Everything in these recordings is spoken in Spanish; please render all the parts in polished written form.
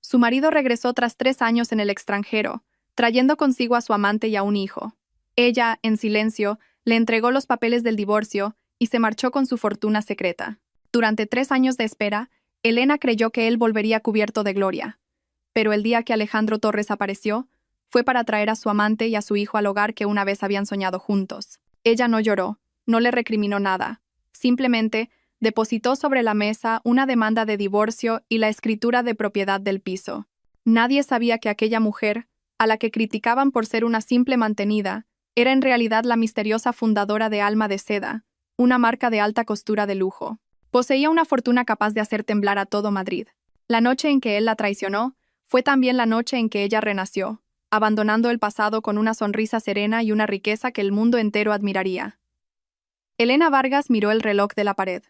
Su marido regresó tras 3 años en el extranjero, trayendo consigo a su amante y a un hijo. Ella, en silencio, le entregó los papeles del divorcio y se marchó con su fortuna secreta. Durante 3 años de espera, Elena creyó que él volvería cubierto de gloria. Pero el día que Alejandro Torres apareció, fue para traer a su amante y a su hijo al hogar que una vez habían soñado juntos. Ella no lloró, no le recriminó nada. Simplemente depositó sobre la mesa una demanda de divorcio y la escritura de propiedad del piso. Nadie sabía que aquella mujer, a la que criticaban por ser una simple mantenida, era en realidad la misteriosa fundadora de Alma de Seda, una marca de alta costura de lujo. Poseía una fortuna capaz de hacer temblar a todo Madrid. La noche en que él la traicionó, fue también la noche en que ella renació, abandonando el pasado con una sonrisa serena y una riqueza que el mundo entero admiraría. Elena Vargas miró el reloj de la pared.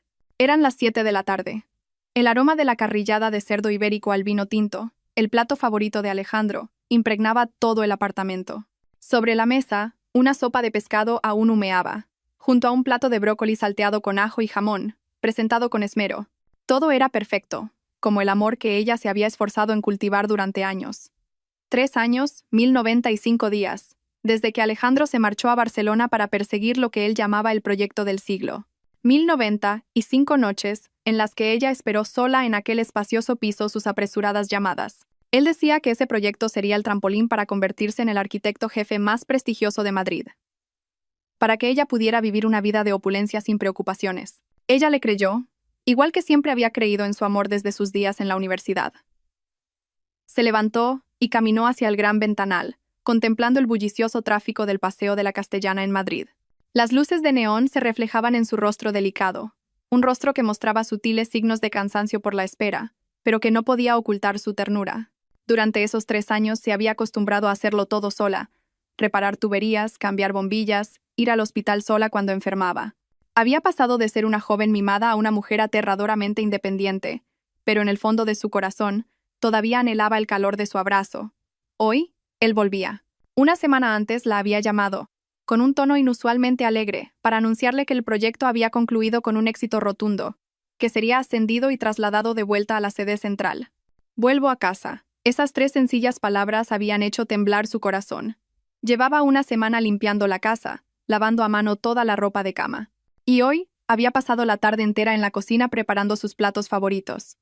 Eran las 7 de la tarde. El aroma de la carrillada de cerdo ibérico al vino tinto, el plato favorito de Alejandro, impregnaba todo el apartamento. Sobre la mesa, una sopa de pescado aún humeaba, junto a un plato de brócoli salteado con ajo y jamón, presentado con esmero. Todo era perfecto, como el amor que ella se había esforzado en cultivar durante años. 3 años, 1095 días, desde que Alejandro se marchó a Barcelona para perseguir lo que él llamaba el proyecto del siglo. 1095 noches, en las que ella esperó sola en aquel espacioso piso sus apresuradas llamadas. Él decía que ese proyecto sería el trampolín para convertirse en el arquitecto jefe más prestigioso de Madrid. Para que ella pudiera vivir una vida de opulencia sin preocupaciones. Ella le creyó, igual que siempre había creído en su amor desde sus días en la universidad. Se levantó y caminó hacia el gran ventanal, contemplando el bullicioso tráfico del Paseo de la Castellana en Madrid. Las luces de neón se reflejaban en su rostro delicado, un rostro que mostraba sutiles signos de cansancio por la espera, pero que no podía ocultar su ternura. Durante esos 3 años se había acostumbrado a hacerlo todo sola, reparar tuberías, cambiar bombillas, ir al hospital sola cuando enfermaba. Había pasado de ser una joven mimada a una mujer aterradoramente independiente, pero en el fondo de su corazón, todavía anhelaba el calor de su abrazo. Hoy, él volvía. Una semana antes la había llamado, con un tono inusualmente alegre, para anunciarle que el proyecto había concluido con un éxito rotundo, que sería ascendido y trasladado de vuelta a la sede central. Vuelvo a casa. Esas 3 sencillas palabras habían hecho temblar su corazón. Llevaba una semana limpiando la casa, lavando a mano toda la ropa de cama. Y hoy, había pasado la tarde entera en la cocina preparando sus platos favoritos.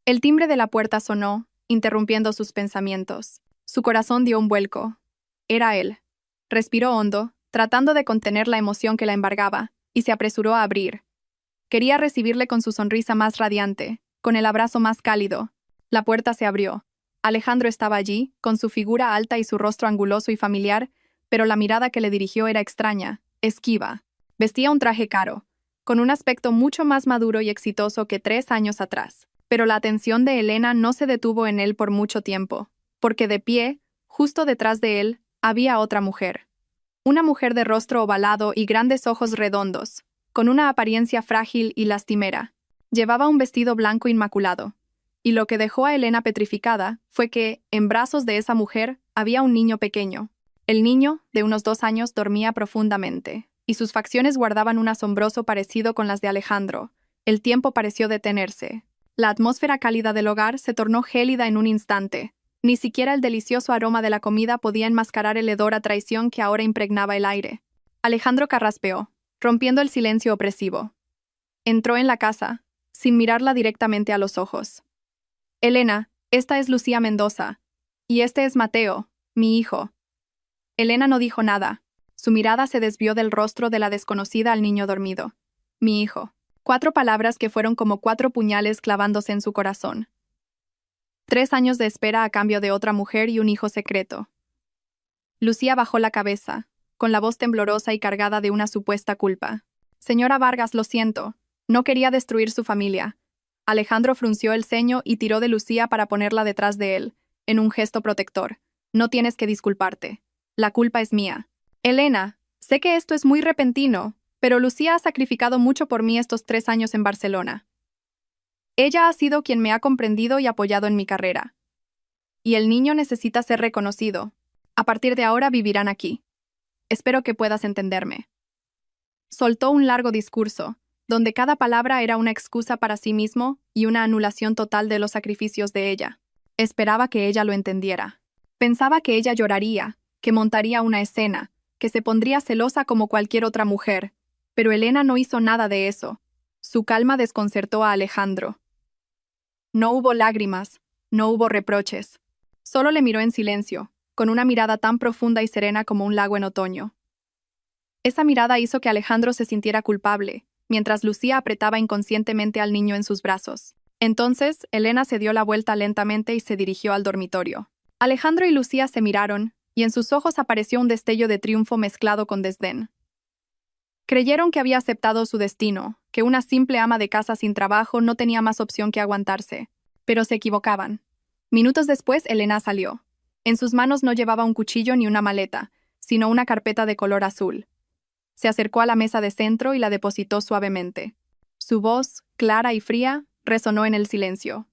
El timbre de la puerta sonó, interrumpiendo sus pensamientos. Su corazón dio un vuelco. Era él. Respiró hondo, tratando de contener la emoción que la embargaba, y se apresuró a abrir. Quería recibirle con su sonrisa más radiante, con el abrazo más cálido. La puerta se abrió. Alejandro estaba allí, con su figura alta y su rostro anguloso y familiar, pero la mirada que le dirigió era extraña, esquiva. Vestía un traje caro, con un aspecto mucho más maduro y exitoso que 3 años atrás. Pero la atención de Elena no se detuvo en él por mucho tiempo, porque de pie, justo detrás de él, había otra mujer. Una mujer de rostro ovalado y grandes ojos redondos, con una apariencia frágil y lastimera. Llevaba un vestido blanco inmaculado, y lo que dejó a Elena petrificada fue que, en brazos de esa mujer, había un niño pequeño. El niño, de unos 2 años, dormía profundamente, y sus facciones guardaban un asombroso parecido con las de Alejandro. El tiempo pareció detenerse. La atmósfera cálida del hogar se tornó gélida en un instante. Ni siquiera el delicioso aroma de la comida podía enmascarar el hedor a traición que ahora impregnaba el aire. Alejandro carraspeó, rompiendo el silencio opresivo. Entró en la casa, sin mirarla directamente a los ojos. Elena, esta es Lucía Mendoza. Y este es Mateo, mi hijo. Elena no dijo nada. Su mirada se desvió del rostro de la desconocida al niño dormido. Mi hijo. 4 palabras que fueron como 4 puñales clavándose en su corazón. 3 años de espera a cambio de otra mujer y un hijo secreto. Lucía bajó la cabeza, con la voz temblorosa y cargada de una supuesta culpa. Señora Vargas, lo siento. No quería destruir su familia. Alejandro frunció el ceño y tiró de Lucía para ponerla detrás de él, en un gesto protector. No tienes que disculparte. La culpa es mía. Elena, sé que esto es muy repentino, pero Lucía ha sacrificado mucho por mí estos 3 años en Barcelona. Ella ha sido quien me ha comprendido y apoyado en mi carrera. Y el niño necesita ser reconocido. A partir de ahora vivirán aquí. Espero que puedas entenderme. Soltó un largo discurso, donde cada palabra era una excusa para sí mismo y una anulación total de los sacrificios de ella. Esperaba que ella lo entendiera. Pensaba que ella lloraría, que montaría una escena, que se pondría celosa como cualquier otra mujer, pero Elena no hizo nada de eso. Su calma desconcertó a Alejandro. No hubo lágrimas, no hubo reproches. Solo le miró en silencio, con una mirada tan profunda y serena como un lago en otoño. Esa mirada hizo que Alejandro se sintiera culpable, mientras Lucía apretaba inconscientemente al niño en sus brazos. Entonces, Elena se dio la vuelta lentamente y se dirigió al dormitorio. Alejandro y Lucía se miraron, y en sus ojos apareció un destello de triunfo mezclado con desdén. Creyeron que había aceptado su destino, que una simple ama de casa sin trabajo no tenía más opción que aguantarse. Pero se equivocaban. Minutos después, Elena salió. En sus manos no llevaba un cuchillo ni una maleta, sino una carpeta de color azul. Se acercó a la mesa de centro y la depositó suavemente. Su voz, clara y fría, resonó en el silencio.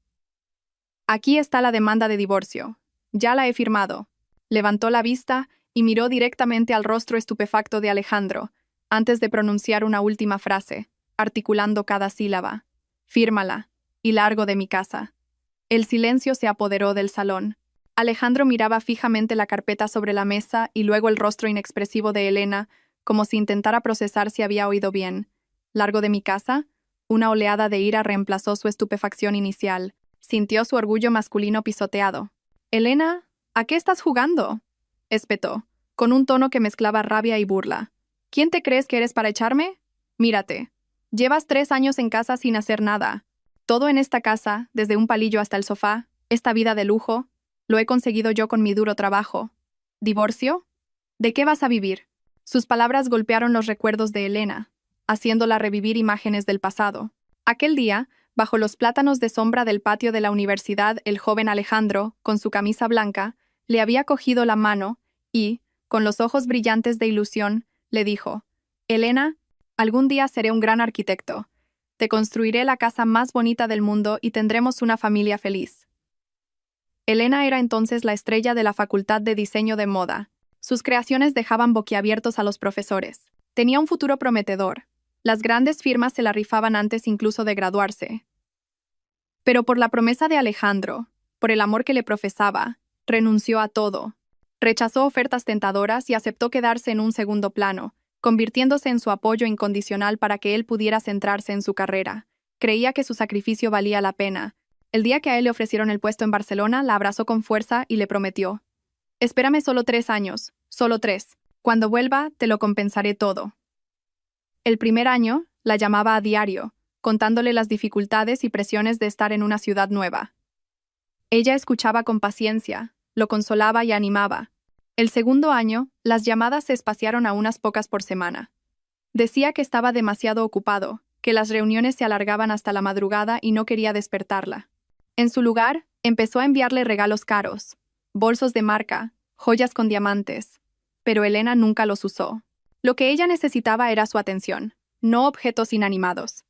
Aquí está la demanda de divorcio. Ya la he firmado. Levantó la vista y miró directamente al rostro estupefacto de Alejandro, antes de pronunciar una última frase, articulando cada sílaba. Fírmala, y largo de mi casa. El silencio se apoderó del salón. Alejandro miraba fijamente la carpeta sobre la mesa y luego el rostro inexpresivo de Elena, como si intentara procesar si había oído bien. ¿Largo de mi casa? Una oleada de ira reemplazó su estupefacción inicial. Sintió su orgullo masculino pisoteado. «Elena, ¿a qué estás jugando?», espetó, con un tono que mezclaba rabia y burla. «¿Quién te crees que eres para echarme? Mírate. Llevas 3 años en casa sin hacer nada. Todo en esta casa, desde un palillo hasta el sofá, esta vida de lujo, lo he conseguido yo con mi duro trabajo. ¿Divorcio? ¿De qué vas a vivir?». Sus palabras golpearon los recuerdos de Elena, haciéndola revivir imágenes del pasado. Aquel día, bajo los plátanos de sombra del patio de la universidad, el joven Alejandro, con su camisa blanca, le había cogido la mano y, con los ojos brillantes de ilusión, le dijo: «Elena, algún día seré un gran arquitecto. Te construiré la casa más bonita del mundo y tendremos una familia feliz». Elena era entonces la estrella de la Facultad de Diseño de Moda. Sus creaciones dejaban boquiabiertos a los profesores. Tenía un futuro prometedor. Las grandes firmas se la rifaban antes incluso de graduarse. Pero por la promesa de Alejandro, por el amor que le profesaba, renunció a todo. Rechazó ofertas tentadoras y aceptó quedarse en un segundo plano, convirtiéndose en su apoyo incondicional para que él pudiera centrarse en su carrera. Creía que su sacrificio valía la pena. El día que a él le ofrecieron el puesto en Barcelona, la abrazó con fuerza y le prometió: «Espérame solo 3 años, solo 3. Cuando vuelva, te lo compensaré todo». El primer año, la llamaba a diario, contándole las dificultades y presiones de estar en una ciudad nueva. Ella escuchaba con paciencia, lo consolaba y animaba. El segundo año, las llamadas se espaciaron a unas pocas por semana. Decía que estaba demasiado ocupado, que las reuniones se alargaban hasta la madrugada y no quería despertarla. En su lugar, empezó a enviarle regalos caros, bolsos de marca, joyas con diamantes. Pero Elena nunca los usó. Lo que ella necesitaba era su atención, no objetos inanimados.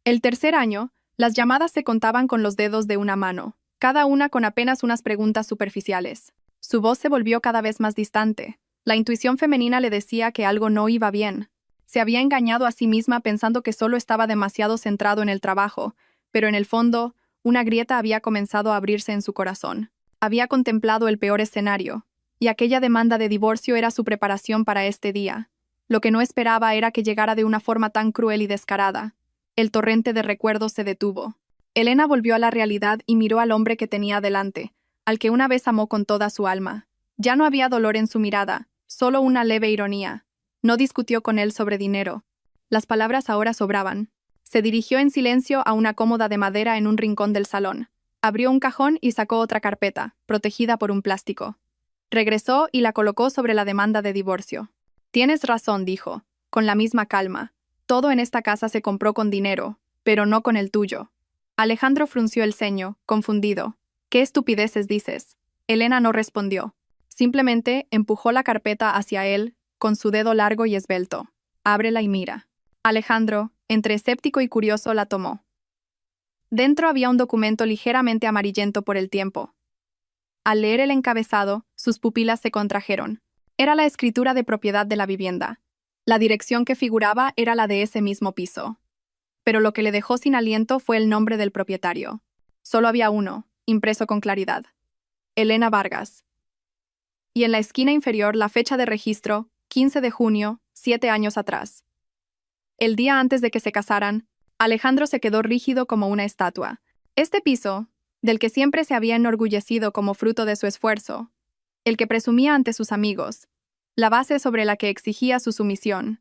El tercer año, las llamadas se contaban con los dedos de una mano, cada una con apenas unas preguntas superficiales. Su voz se volvió cada vez más distante. La intuición femenina le decía que algo no iba bien. Se había engañado a sí misma pensando que solo estaba demasiado centrado en el trabajo, pero en el fondo, una grieta había comenzado a abrirse en su corazón. Había contemplado el peor escenario, y aquella demanda de divorcio era su preparación para este día. Lo que no esperaba era que llegara de una forma tan cruel y descarada. El torrente de recuerdos se detuvo. Elena volvió a la realidad y miró al hombre que tenía delante, al que una vez amó con toda su alma. Ya no había dolor en su mirada, solo una leve ironía. No discutió con él sobre dinero. Las palabras ahora sobraban. Se dirigió en silencio a una cómoda de madera en un rincón del salón. Abrió un cajón y sacó otra carpeta, protegida por un plástico. Regresó y la colocó sobre la demanda de divorcio. «Tienes razón», dijo, con la misma calma. «Todo en esta casa se compró con dinero, pero no con el tuyo». Alejandro frunció el ceño, confundido. «¿Qué estupideces dices?». Elena no respondió. Simplemente empujó la carpeta hacia él, con su dedo largo y esbelto. «Ábrela y mira». Alejandro, entre escéptico y curioso, la tomó. Dentro había un documento ligeramente amarillento por el tiempo. Al leer el encabezado, sus pupilas se contrajeron. Era la escritura de propiedad de la vivienda. La dirección que figuraba era la de ese mismo piso. Pero lo que le dejó sin aliento fue el nombre del propietario. Solo había uno, impreso con claridad. Elena Vargas. Y en la esquina inferior la fecha de registro, 15 de junio, 7 años atrás. El día antes de que se casaran, Alejandro se quedó rígido como una estatua. Este piso, del que siempre se había enorgullecido como fruto de su esfuerzo, el que presumía ante sus amigos, la base sobre la que exigía su sumisión,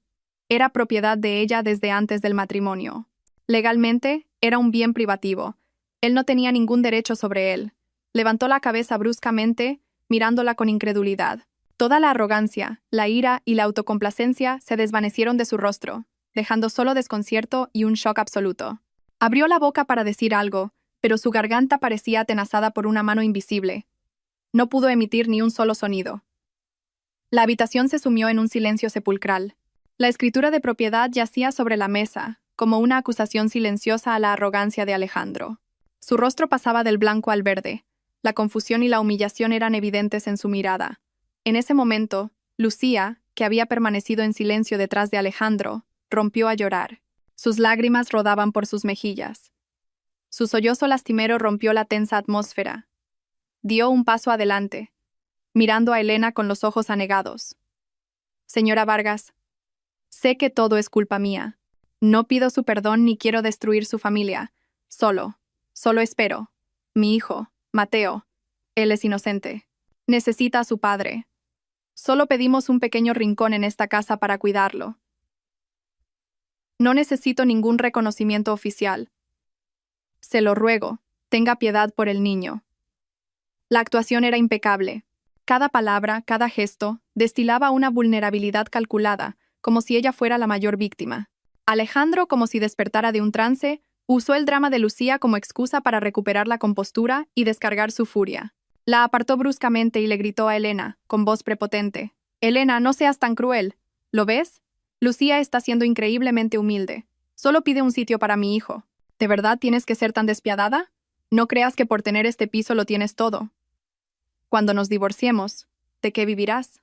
era propiedad de ella desde antes del matrimonio. Legalmente, era un bien privativo. Él no tenía ningún derecho sobre él. Levantó la cabeza bruscamente, mirándola con incredulidad. Toda la arrogancia, la ira y la autocomplacencia se desvanecieron de su rostro, dejando solo desconcierto y un shock absoluto. Abrió la boca para decir algo, pero su garganta parecía atenazada por una mano invisible. No pudo emitir ni un solo sonido. La habitación se sumió en un silencio sepulcral. La escritura de propiedad yacía sobre la mesa, como una acusación silenciosa a la arrogancia de Alejandro. Su rostro pasaba del blanco al verde. La confusión y la humillación eran evidentes en su mirada. En ese momento, Lucía, que había permanecido en silencio detrás de Alejandro, rompió a llorar. Sus lágrimas rodaban por sus mejillas. Su sollozo lastimero rompió la tensa atmósfera. Dio un paso adelante, mirando a Elena con los ojos anegados. Señora Vargas, sé que todo es culpa mía. No pido su perdón ni quiero destruir su familia. Solo espero. Mi hijo, Mateo, él es inocente. Necesita a su padre. Solo pedimos un pequeño rincón en esta casa para cuidarlo. No necesito ningún reconocimiento oficial. Se lo ruego, tenga piedad por el niño. La actuación era impecable. Cada palabra, cada gesto, destilaba una vulnerabilidad calculada, como si ella fuera la mayor víctima. Alejandro, como si despertara de un trance, usó el drama de Lucía como excusa para recuperar la compostura y descargar su furia. La apartó bruscamente y le gritó a Elena, con voz prepotente. «Elena, no seas tan cruel. ¿Lo ves? Lucía está siendo increíblemente humilde. Solo pide un sitio para mi hijo. ¿De verdad tienes que ser tan despiadada? No creas que por tener este piso lo tienes todo. Cuando nos divorciemos, ¿de qué vivirás?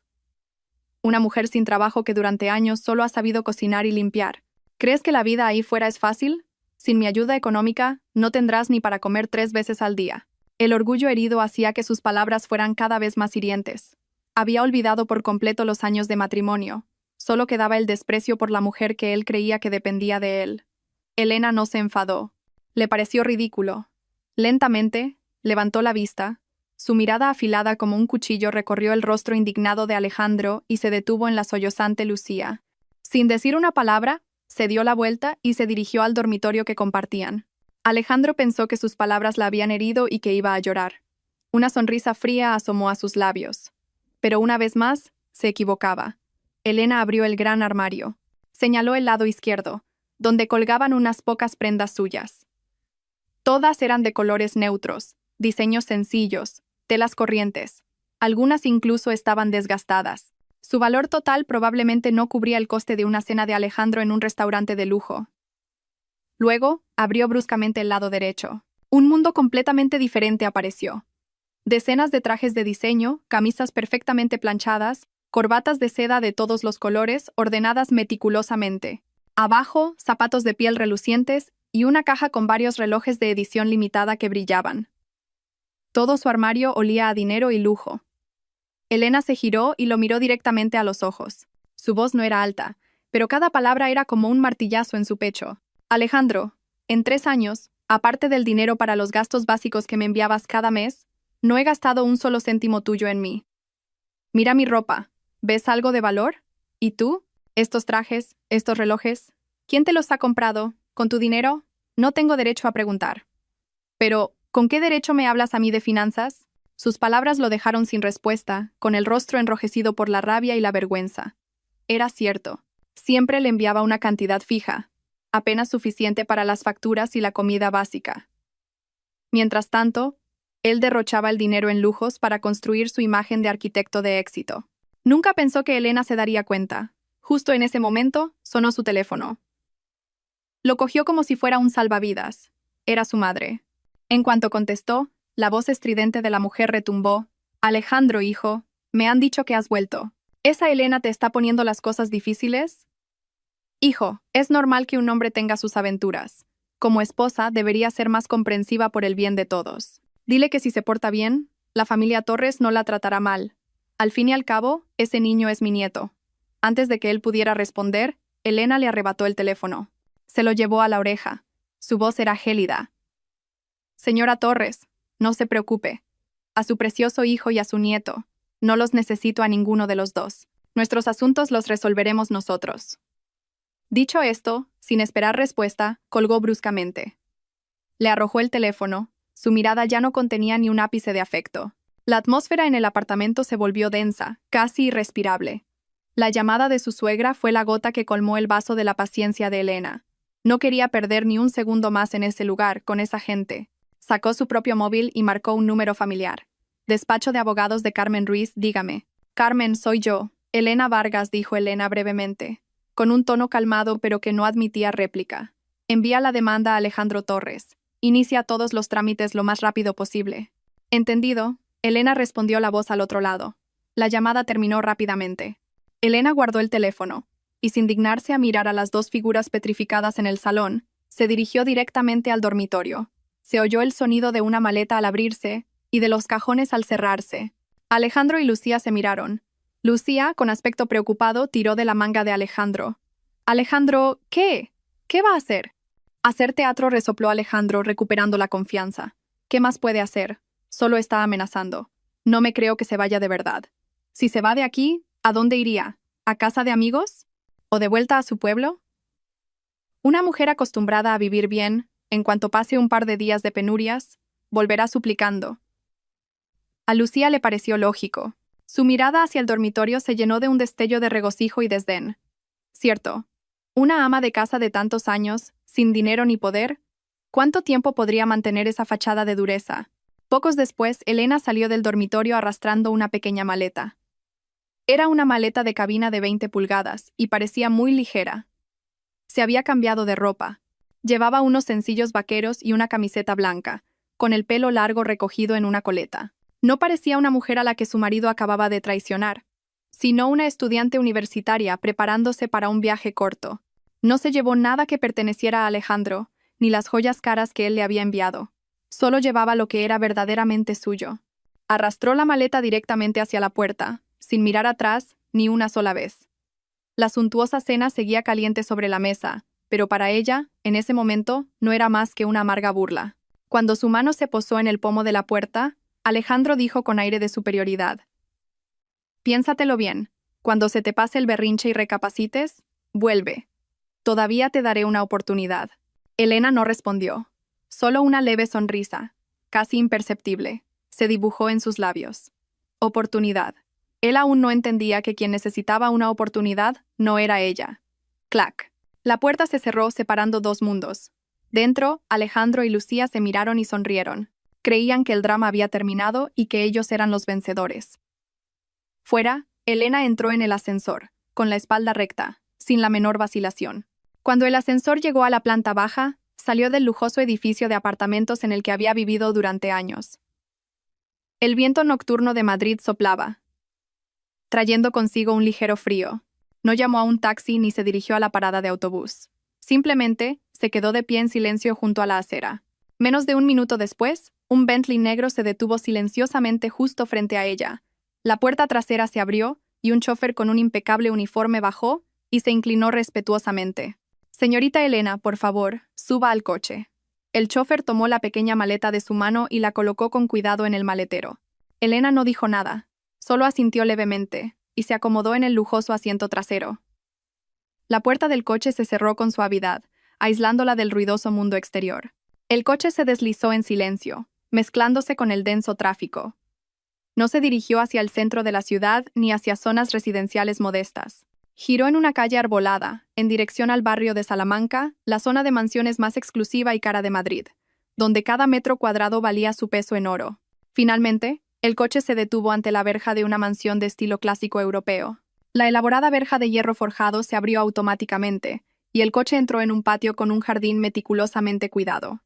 Una mujer sin trabajo que durante años solo ha sabido cocinar y limpiar. ¿Crees que la vida ahí fuera es fácil? Sin mi ayuda económica, no tendrás ni para comer 3 veces al día». El orgullo herido hacía que sus palabras fueran cada vez más hirientes. Había olvidado por completo los años de matrimonio. Solo quedaba el desprecio por la mujer que él creía que dependía de él. Elena no se enfadó. Le pareció ridículo. Lentamente, levantó la vista. Su mirada afilada como un cuchillo recorrió el rostro indignado de Alejandro y se detuvo en la sollozante Lucía. Sin decir una palabra, se dio la vuelta y se dirigió al dormitorio que compartían. Alejandro pensó que sus palabras la habían herido y que iba a llorar. Una sonrisa fría asomó a sus labios. Pero una vez más, se equivocaba. Elena abrió el gran armario. Señaló el lado izquierdo, donde colgaban unas pocas prendas suyas. Todas eran de colores neutros, diseños sencillos, telas corrientes. Algunas incluso estaban desgastadas. Su valor total probablemente no cubría el coste de una cena de Alejandro en un restaurante de lujo. Luego, abrió bruscamente el lado derecho. Un mundo completamente diferente apareció. Decenas de trajes de diseño, camisas perfectamente planchadas, corbatas de seda de todos los colores, ordenadas meticulosamente. Abajo, zapatos de piel relucientes y una caja con varios relojes de edición limitada que brillaban. Todo su armario olía a dinero y lujo. Elena se giró y lo miró directamente a los ojos. Su voz no era alta, pero cada palabra era como un martillazo en su pecho. «Alejandro, en 3 años, aparte del dinero para los gastos básicos que me enviabas cada mes, no he gastado un solo céntimo tuyo en mí. Mira mi ropa. ¿Ves algo de valor? ¿Y tú? Estos trajes, estos relojes. ¿Quién te los ha comprado? ¿Con tu dinero? No tengo derecho a preguntar. Pero, ¿con qué derecho me hablas a mí de finanzas?» Sus palabras lo dejaron sin respuesta, con el rostro enrojecido por la rabia y la vergüenza. Era cierto. Siempre le enviaba una cantidad fija, apenas suficiente para las facturas y la comida básica. Mientras tanto, él derrochaba el dinero en lujos para construir su imagen de arquitecto de éxito. Nunca pensó que Elena se daría cuenta. Justo en ese momento, sonó su teléfono. Lo cogió como si fuera un salvavidas. Era su madre. En cuanto contestó, la voz estridente de la mujer retumbó. «Alejandro, hijo, me han dicho que has vuelto. ¿Esa Elena te está poniendo las cosas difíciles?» «Hijo, es normal que un hombre tenga sus aventuras. Como esposa, debería ser más comprensiva por el bien de todos. Dile que si se porta bien, la familia Torres no la tratará mal. Al fin y al cabo, ese niño es mi nieto. Antes de que él pudiera responder, Elena le arrebató el teléfono. Se lo llevó a la oreja. Su voz era gélida. Señora Torres, no se preocupe. A su precioso hijo y a su nieto. No los necesito a ninguno de los dos. Nuestros asuntos los resolveremos nosotros. Dicho esto, sin esperar respuesta, colgó bruscamente. Le arrojó el teléfono. Su mirada ya no contenía ni un ápice de afecto. La atmósfera en el apartamento se volvió densa, casi irrespirable. La llamada de su suegra fue la gota que colmó el vaso de la paciencia de Elena. No quería perder ni un segundo más en ese lugar, con esa gente. Sacó su propio móvil y marcó un número familiar. Despacho de abogados de Carmen Ruiz, dígame. Carmen, soy yo. Elena Vargas, dijo Elena brevemente, con un tono calmado pero que no admitía réplica. Envía la demanda a Alejandro Torres. Inicia todos los trámites lo más rápido posible. Entendido. Elena respondió la voz al otro lado. La llamada terminó rápidamente. Elena guardó el teléfono, y sin dignarse a mirar a las dos figuras petrificadas en el salón, se dirigió directamente al dormitorio. Se oyó el sonido de una maleta al abrirse y de los cajones al cerrarse. Alejandro y Lucía se miraron. Lucía, con aspecto preocupado, tiró de la manga de Alejandro. Alejandro, ¿qué? ¿Qué va a hacer? Hacer teatro, resopló Alejandro, recuperando la confianza. ¿Qué más puede hacer? Solo está amenazando. No me creo que se vaya de verdad. Si se va de aquí, ¿a dónde iría? ¿A casa de amigos? ¿O de vuelta a su pueblo? Una mujer acostumbrada a vivir bien, en cuanto pase un par de días de penurias, volverá suplicando. A Lucía le pareció lógico. Su mirada hacia el dormitorio se llenó de un destello de regocijo y desdén. Cierto. Una ama de casa de tantos años, sin dinero ni poder, ¿cuánto tiempo podría mantener esa fachada de dureza? Pocos después, Elena salió del dormitorio arrastrando una pequeña maleta. Era una maleta de cabina de 20 pulgadas y parecía muy ligera. Se había cambiado de ropa. Llevaba unos sencillos vaqueros y una camiseta blanca, con el pelo largo recogido en una coleta. No parecía una mujer a la que su marido acababa de traicionar, sino una estudiante universitaria preparándose para un viaje corto. No se llevó nada que perteneciera a Alejandro, ni las joyas caras que él le había enviado. Solo llevaba lo que era verdaderamente suyo. Arrastró la maleta directamente hacia la puerta, sin mirar atrás ni una sola vez. La suntuosa cena seguía caliente sobre la mesa, pero para ella, en ese momento, no era más que una amarga burla. Cuando su mano se posó en el pomo de la puerta, Alejandro dijo con aire de superioridad: «Piénsatelo bien. Cuando se te pase el berrinche y recapacites, vuelve. Todavía te daré una oportunidad». Elena no respondió. Solo una leve sonrisa, casi imperceptible, se dibujó en sus labios. Oportunidad. Él aún no entendía que quien necesitaba una oportunidad no era ella. Clac. La puerta se cerró separando dos mundos. Dentro, Alejandro y Lucía se miraron y sonrieron. Creían que el drama había terminado y que ellos eran los vencedores. Fuera, Elena entró en el ascensor, con la espalda recta, sin la menor vacilación. Cuando el ascensor llegó a la planta baja, salió del lujoso edificio de apartamentos en el que había vivido durante años. El viento nocturno de Madrid soplaba, trayendo consigo un ligero frío. No llamó a un taxi ni se dirigió a la parada de autobús. Simplemente, se quedó de pie en silencio junto a la acera. Menos de un minuto después, un Bentley negro se detuvo silenciosamente justo frente a ella. La puerta trasera se abrió y un chofer con un impecable uniforme bajó y se inclinó respetuosamente. «Señorita Elena, por favor, suba al coche». El chofer tomó la pequeña maleta de su mano y la colocó con cuidado en el maletero. Elena no dijo nada, solo asintió levemente, y se acomodó en el lujoso asiento trasero. La puerta del coche se cerró con suavidad, aislándola del ruidoso mundo exterior. El coche se deslizó en silencio, mezclándose con el denso tráfico. No se dirigió hacia el centro de la ciudad ni hacia zonas residenciales modestas. Giró en una calle arbolada, en dirección al barrio de Salamanca, la zona de mansiones más exclusiva y cara de Madrid, donde cada metro cuadrado valía su peso en oro. Finalmente, el coche se detuvo ante la verja de una mansión de estilo clásico europeo. La elaborada verja de hierro forjado se abrió automáticamente, y el coche entró en un patio con un jardín meticulosamente cuidado.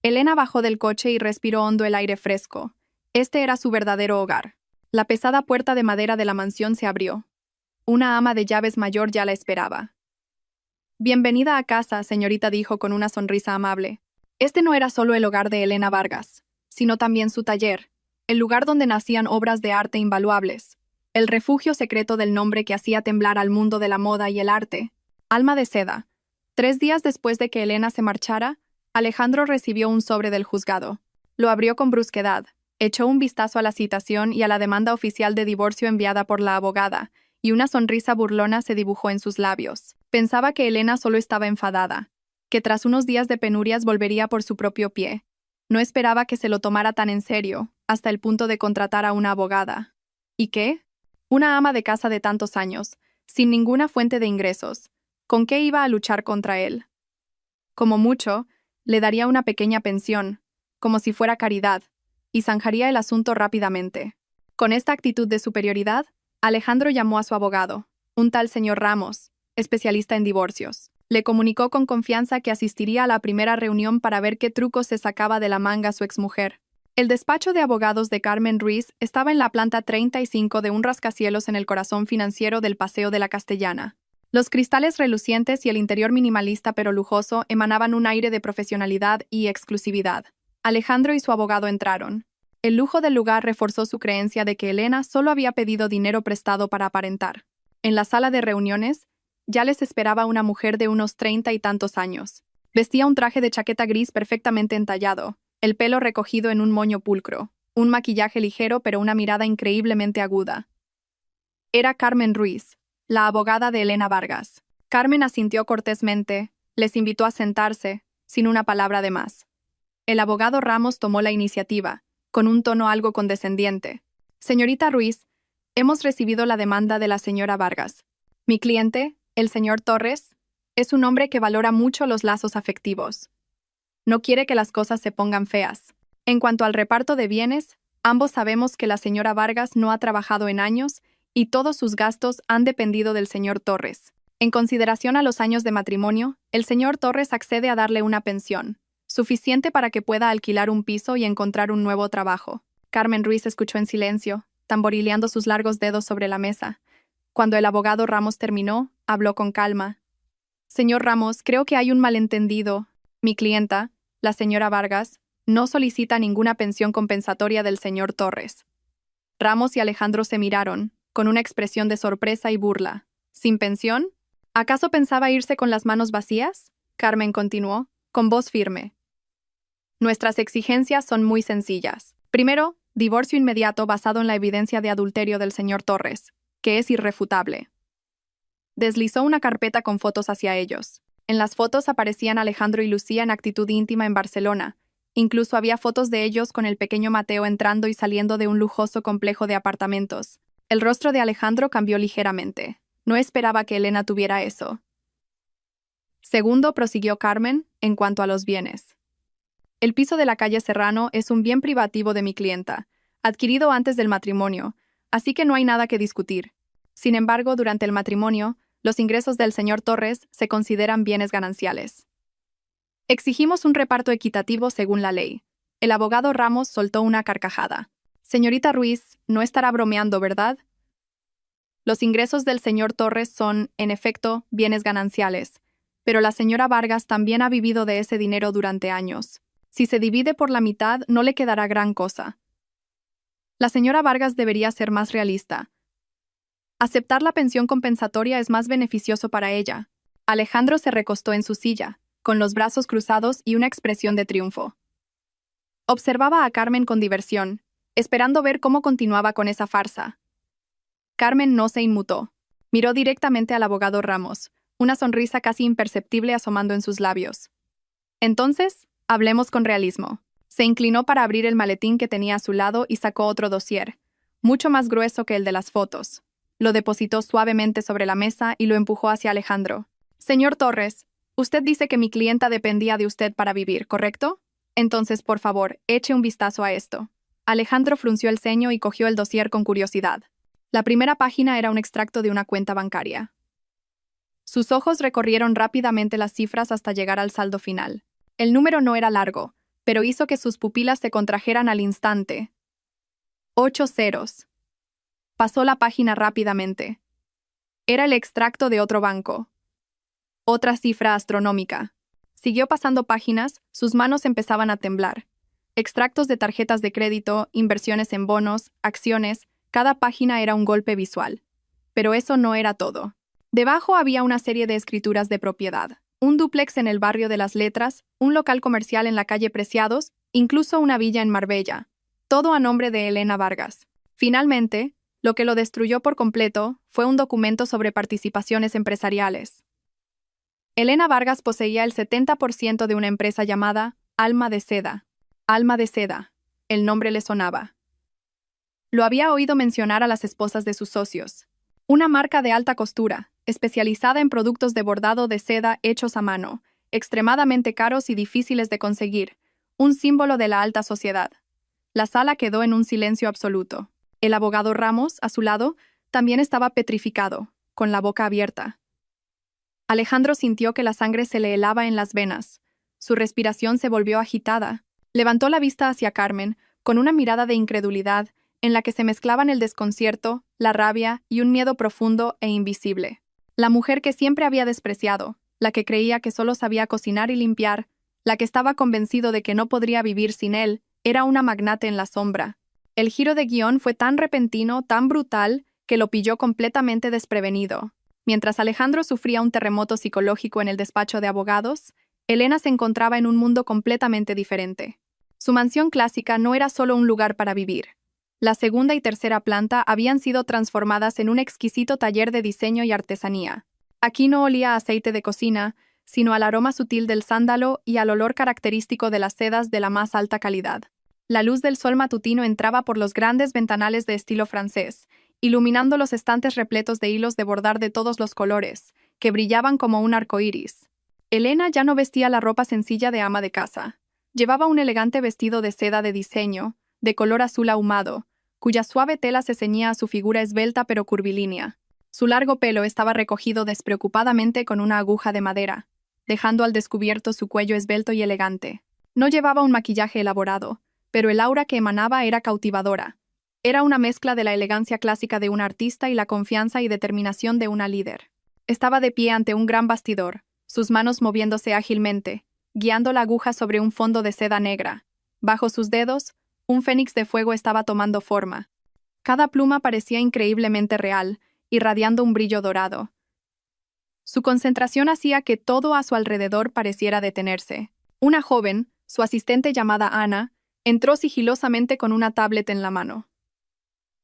Elena bajó del coche y respiró hondo el aire fresco. Este era su verdadero hogar. La pesada puerta de madera de la mansión se abrió. Una ama de llaves mayor ya la esperaba. «Bienvenida a casa», señorita, dijo con una sonrisa amable. Este no era solo el hogar de Elena Vargas. sino también su taller, el lugar donde nacían obras de arte invaluables, el refugio secreto del nombre que hacía temblar al mundo de la moda y el arte. Alma de seda. 3 días después de que Elena se marchara, Alejandro recibió un sobre del juzgado. Lo abrió con brusquedad, echó un vistazo a la citación y a la demanda oficial de divorcio enviada por la abogada, y una sonrisa burlona se dibujó en sus labios. Pensaba que Elena solo estaba enfadada, que tras unos días de penurias volvería por su propio pie. No esperaba que se lo tomara tan en serio, hasta el punto de contratar a una abogada. ¿Y qué? Una ama de casa de tantos años, sin ninguna fuente de ingresos. ¿Con qué iba a luchar contra él? Como mucho, le daría una pequeña pensión, como si fuera caridad, y zanjaría el asunto rápidamente. Con esta actitud de superioridad, Alejandro llamó a su abogado, un tal señor Ramos, especialista en divorcios. Le comunicó con confianza que asistiría a la primera reunión para ver qué trucos se sacaba de la manga su exmujer. El despacho de abogados de Carmen Ruiz estaba en la planta 35 de un rascacielos en el corazón financiero del Paseo de la Castellana. Los cristales relucientes y el interior minimalista pero lujoso emanaban un aire de profesionalidad y exclusividad. Alejandro y su abogado entraron. El lujo del lugar reforzó su creencia de que Elena solo había pedido dinero prestado para aparentar. En la sala de reuniones, ya les esperaba una mujer de unos 30 y tantos años. Vestía un traje de chaqueta gris perfectamente entallado, el pelo recogido en un moño pulcro, un maquillaje ligero pero una mirada increíblemente aguda. Era Carmen Ruiz, la abogada de Elena Vargas. Carmen asintió cortésmente, les invitó a sentarse, sin una palabra de más. El abogado Ramos tomó la iniciativa, con un tono algo condescendiente. Señorita Ruiz, hemos recibido la demanda de la señora Vargas. Mi cliente, el señor Torres, es un hombre que valora mucho los lazos afectivos. No quiere que las cosas se pongan feas. En cuanto al reparto de bienes, ambos sabemos que la señora Vargas no ha trabajado en años y todos sus gastos han dependido del señor Torres. En consideración a los años de matrimonio, el señor Torres accede a darle una pensión, suficiente para que pueda alquilar un piso y encontrar un nuevo trabajo. Carmen Ruiz escuchó en silencio, tamborileando sus largos dedos sobre la mesa. Cuando el abogado Ramos terminó, habló con calma. Señor Ramos, creo que hay un malentendido. Mi clienta, la señora Vargas, no solicita ninguna pensión compensatoria del señor Torres. Ramos y Alejandro se miraron, con una expresión de sorpresa y burla. ¿Sin pensión? ¿Acaso pensaba irse con las manos vacías? Carmen continuó, con voz firme. Nuestras exigencias son muy sencillas. Primero, divorcio inmediato basado en la evidencia de adulterio del señor Torres, que es irrefutable. Deslizó una carpeta con fotos hacia ellos. En las fotos aparecían Alejandro y Lucía en actitud íntima en Barcelona. Incluso había fotos de ellos con el pequeño Mateo entrando y saliendo de un lujoso complejo de apartamentos. El rostro de Alejandro cambió ligeramente. No esperaba que Elena tuviera eso. Segundo, prosiguió Carmen, en cuanto a los bienes. El piso de la calle Serrano es un bien privativo de mi clienta, adquirido antes del matrimonio, así que no hay nada que discutir. Sin embargo, durante el matrimonio, los ingresos del señor Torres se consideran bienes gananciales. Exigimos un reparto equitativo según la ley. El abogado Ramos soltó una carcajada. Señorita Ruiz, no estará bromeando, ¿verdad? Los ingresos del señor Torres son, en efecto, bienes gananciales, pero la señora Vargas también ha vivido de ese dinero durante años. Si se divide por la mitad, no le quedará gran cosa. La señora Vargas debería ser más realista. Aceptar la pensión compensatoria es más beneficioso para ella. Alejandro se recostó en su silla, con los brazos cruzados y una expresión de triunfo. Observaba a Carmen con diversión, esperando ver cómo continuaba con esa farsa. Carmen no se inmutó. Miró directamente al abogado Ramos, una sonrisa casi imperceptible asomando en sus labios. Entonces, hablemos con realismo. Se inclinó para abrir el maletín que tenía a su lado y sacó otro dossier, mucho más grueso que el de las fotos. Lo depositó suavemente sobre la mesa y lo empujó hacia Alejandro. Señor Torres, usted dice que mi clienta dependía de usted para vivir, ¿correcto? Entonces, por favor, eche un vistazo a esto. Alejandro frunció el ceño y cogió el dossier con curiosidad. La primera página era un extracto de una cuenta bancaria. Sus ojos recorrieron rápidamente las cifras hasta llegar al saldo final. El número no era largo, pero hizo que sus pupilas se contrajeran al instante. 8 ceros. Pasó la página rápidamente. Era el extracto de otro banco. Otra cifra astronómica. Siguió pasando páginas, sus manos empezaban a temblar. Extractos de tarjetas de crédito, inversiones en bonos, acciones, cada página era un golpe visual. Pero eso no era todo. Debajo había una serie de escrituras de propiedad. Un dúplex en el barrio de las Letras, un local comercial en la calle Preciados, incluso una villa en Marbella. Todo a nombre de Elena Vargas. Finalmente, lo que lo destruyó por completo fue un documento sobre participaciones empresariales. Elena Vargas poseía el 70% de una empresa llamada Alma de Seda. Alma de Seda. El nombre le sonaba. Lo había oído mencionar a las esposas de sus socios. Una marca de alta costura, especializada en productos de bordado de seda hechos a mano, extremadamente caros y difíciles de conseguir, un símbolo de la alta sociedad. La sala quedó en un silencio absoluto. El abogado Ramos, a su lado, también estaba petrificado, con la boca abierta. Alejandro sintió que la sangre se le helaba en las venas. Su respiración se volvió agitada. Levantó la vista hacia Carmen, con una mirada de incredulidad, en la que se mezclaban el desconcierto, la rabia y un miedo profundo e invisible. La mujer que siempre había despreciado, la que creía que solo sabía cocinar y limpiar, la que estaba convencido de que no podría vivir sin él, era una magnate en la sombra. El giro de guión fue tan repentino, tan brutal, que lo pilló completamente desprevenido. Mientras Alejandro sufría un terremoto psicológico en el despacho de abogados, Elena se encontraba en un mundo completamente diferente. Su mansión clásica no era solo un lugar para vivir. La segunda y tercera planta habían sido transformadas en un exquisito taller de diseño y artesanía. Aquí no olía a aceite de cocina, sino al aroma sutil del sándalo y al olor característico de las sedas de la más alta calidad. La luz del sol matutino entraba por los grandes ventanales de estilo francés, iluminando los estantes repletos de hilos de bordar de todos los colores, que brillaban como un arco iris. Elena ya no vestía la ropa sencilla de ama de casa. Llevaba un elegante vestido de seda de diseño, de color azul ahumado, cuya suave tela se ceñía a su figura esbelta pero curvilínea. Su largo pelo estaba recogido despreocupadamente con una aguja de madera, dejando al descubierto su cuello esbelto y elegante. No llevaba un maquillaje elaborado, pero el aura que emanaba era cautivadora. Era una mezcla de la elegancia clásica de una artista y la confianza y determinación de una líder. Estaba de pie ante un gran bastidor, sus manos moviéndose ágilmente, guiando la aguja sobre un fondo de seda negra. Bajo sus dedos, un fénix de fuego estaba tomando forma. Cada pluma parecía increíblemente real, irradiando un brillo dorado. Su concentración hacía que todo a su alrededor pareciera detenerse. Una joven, su asistente llamada Ana, entró sigilosamente con una tablet en la mano.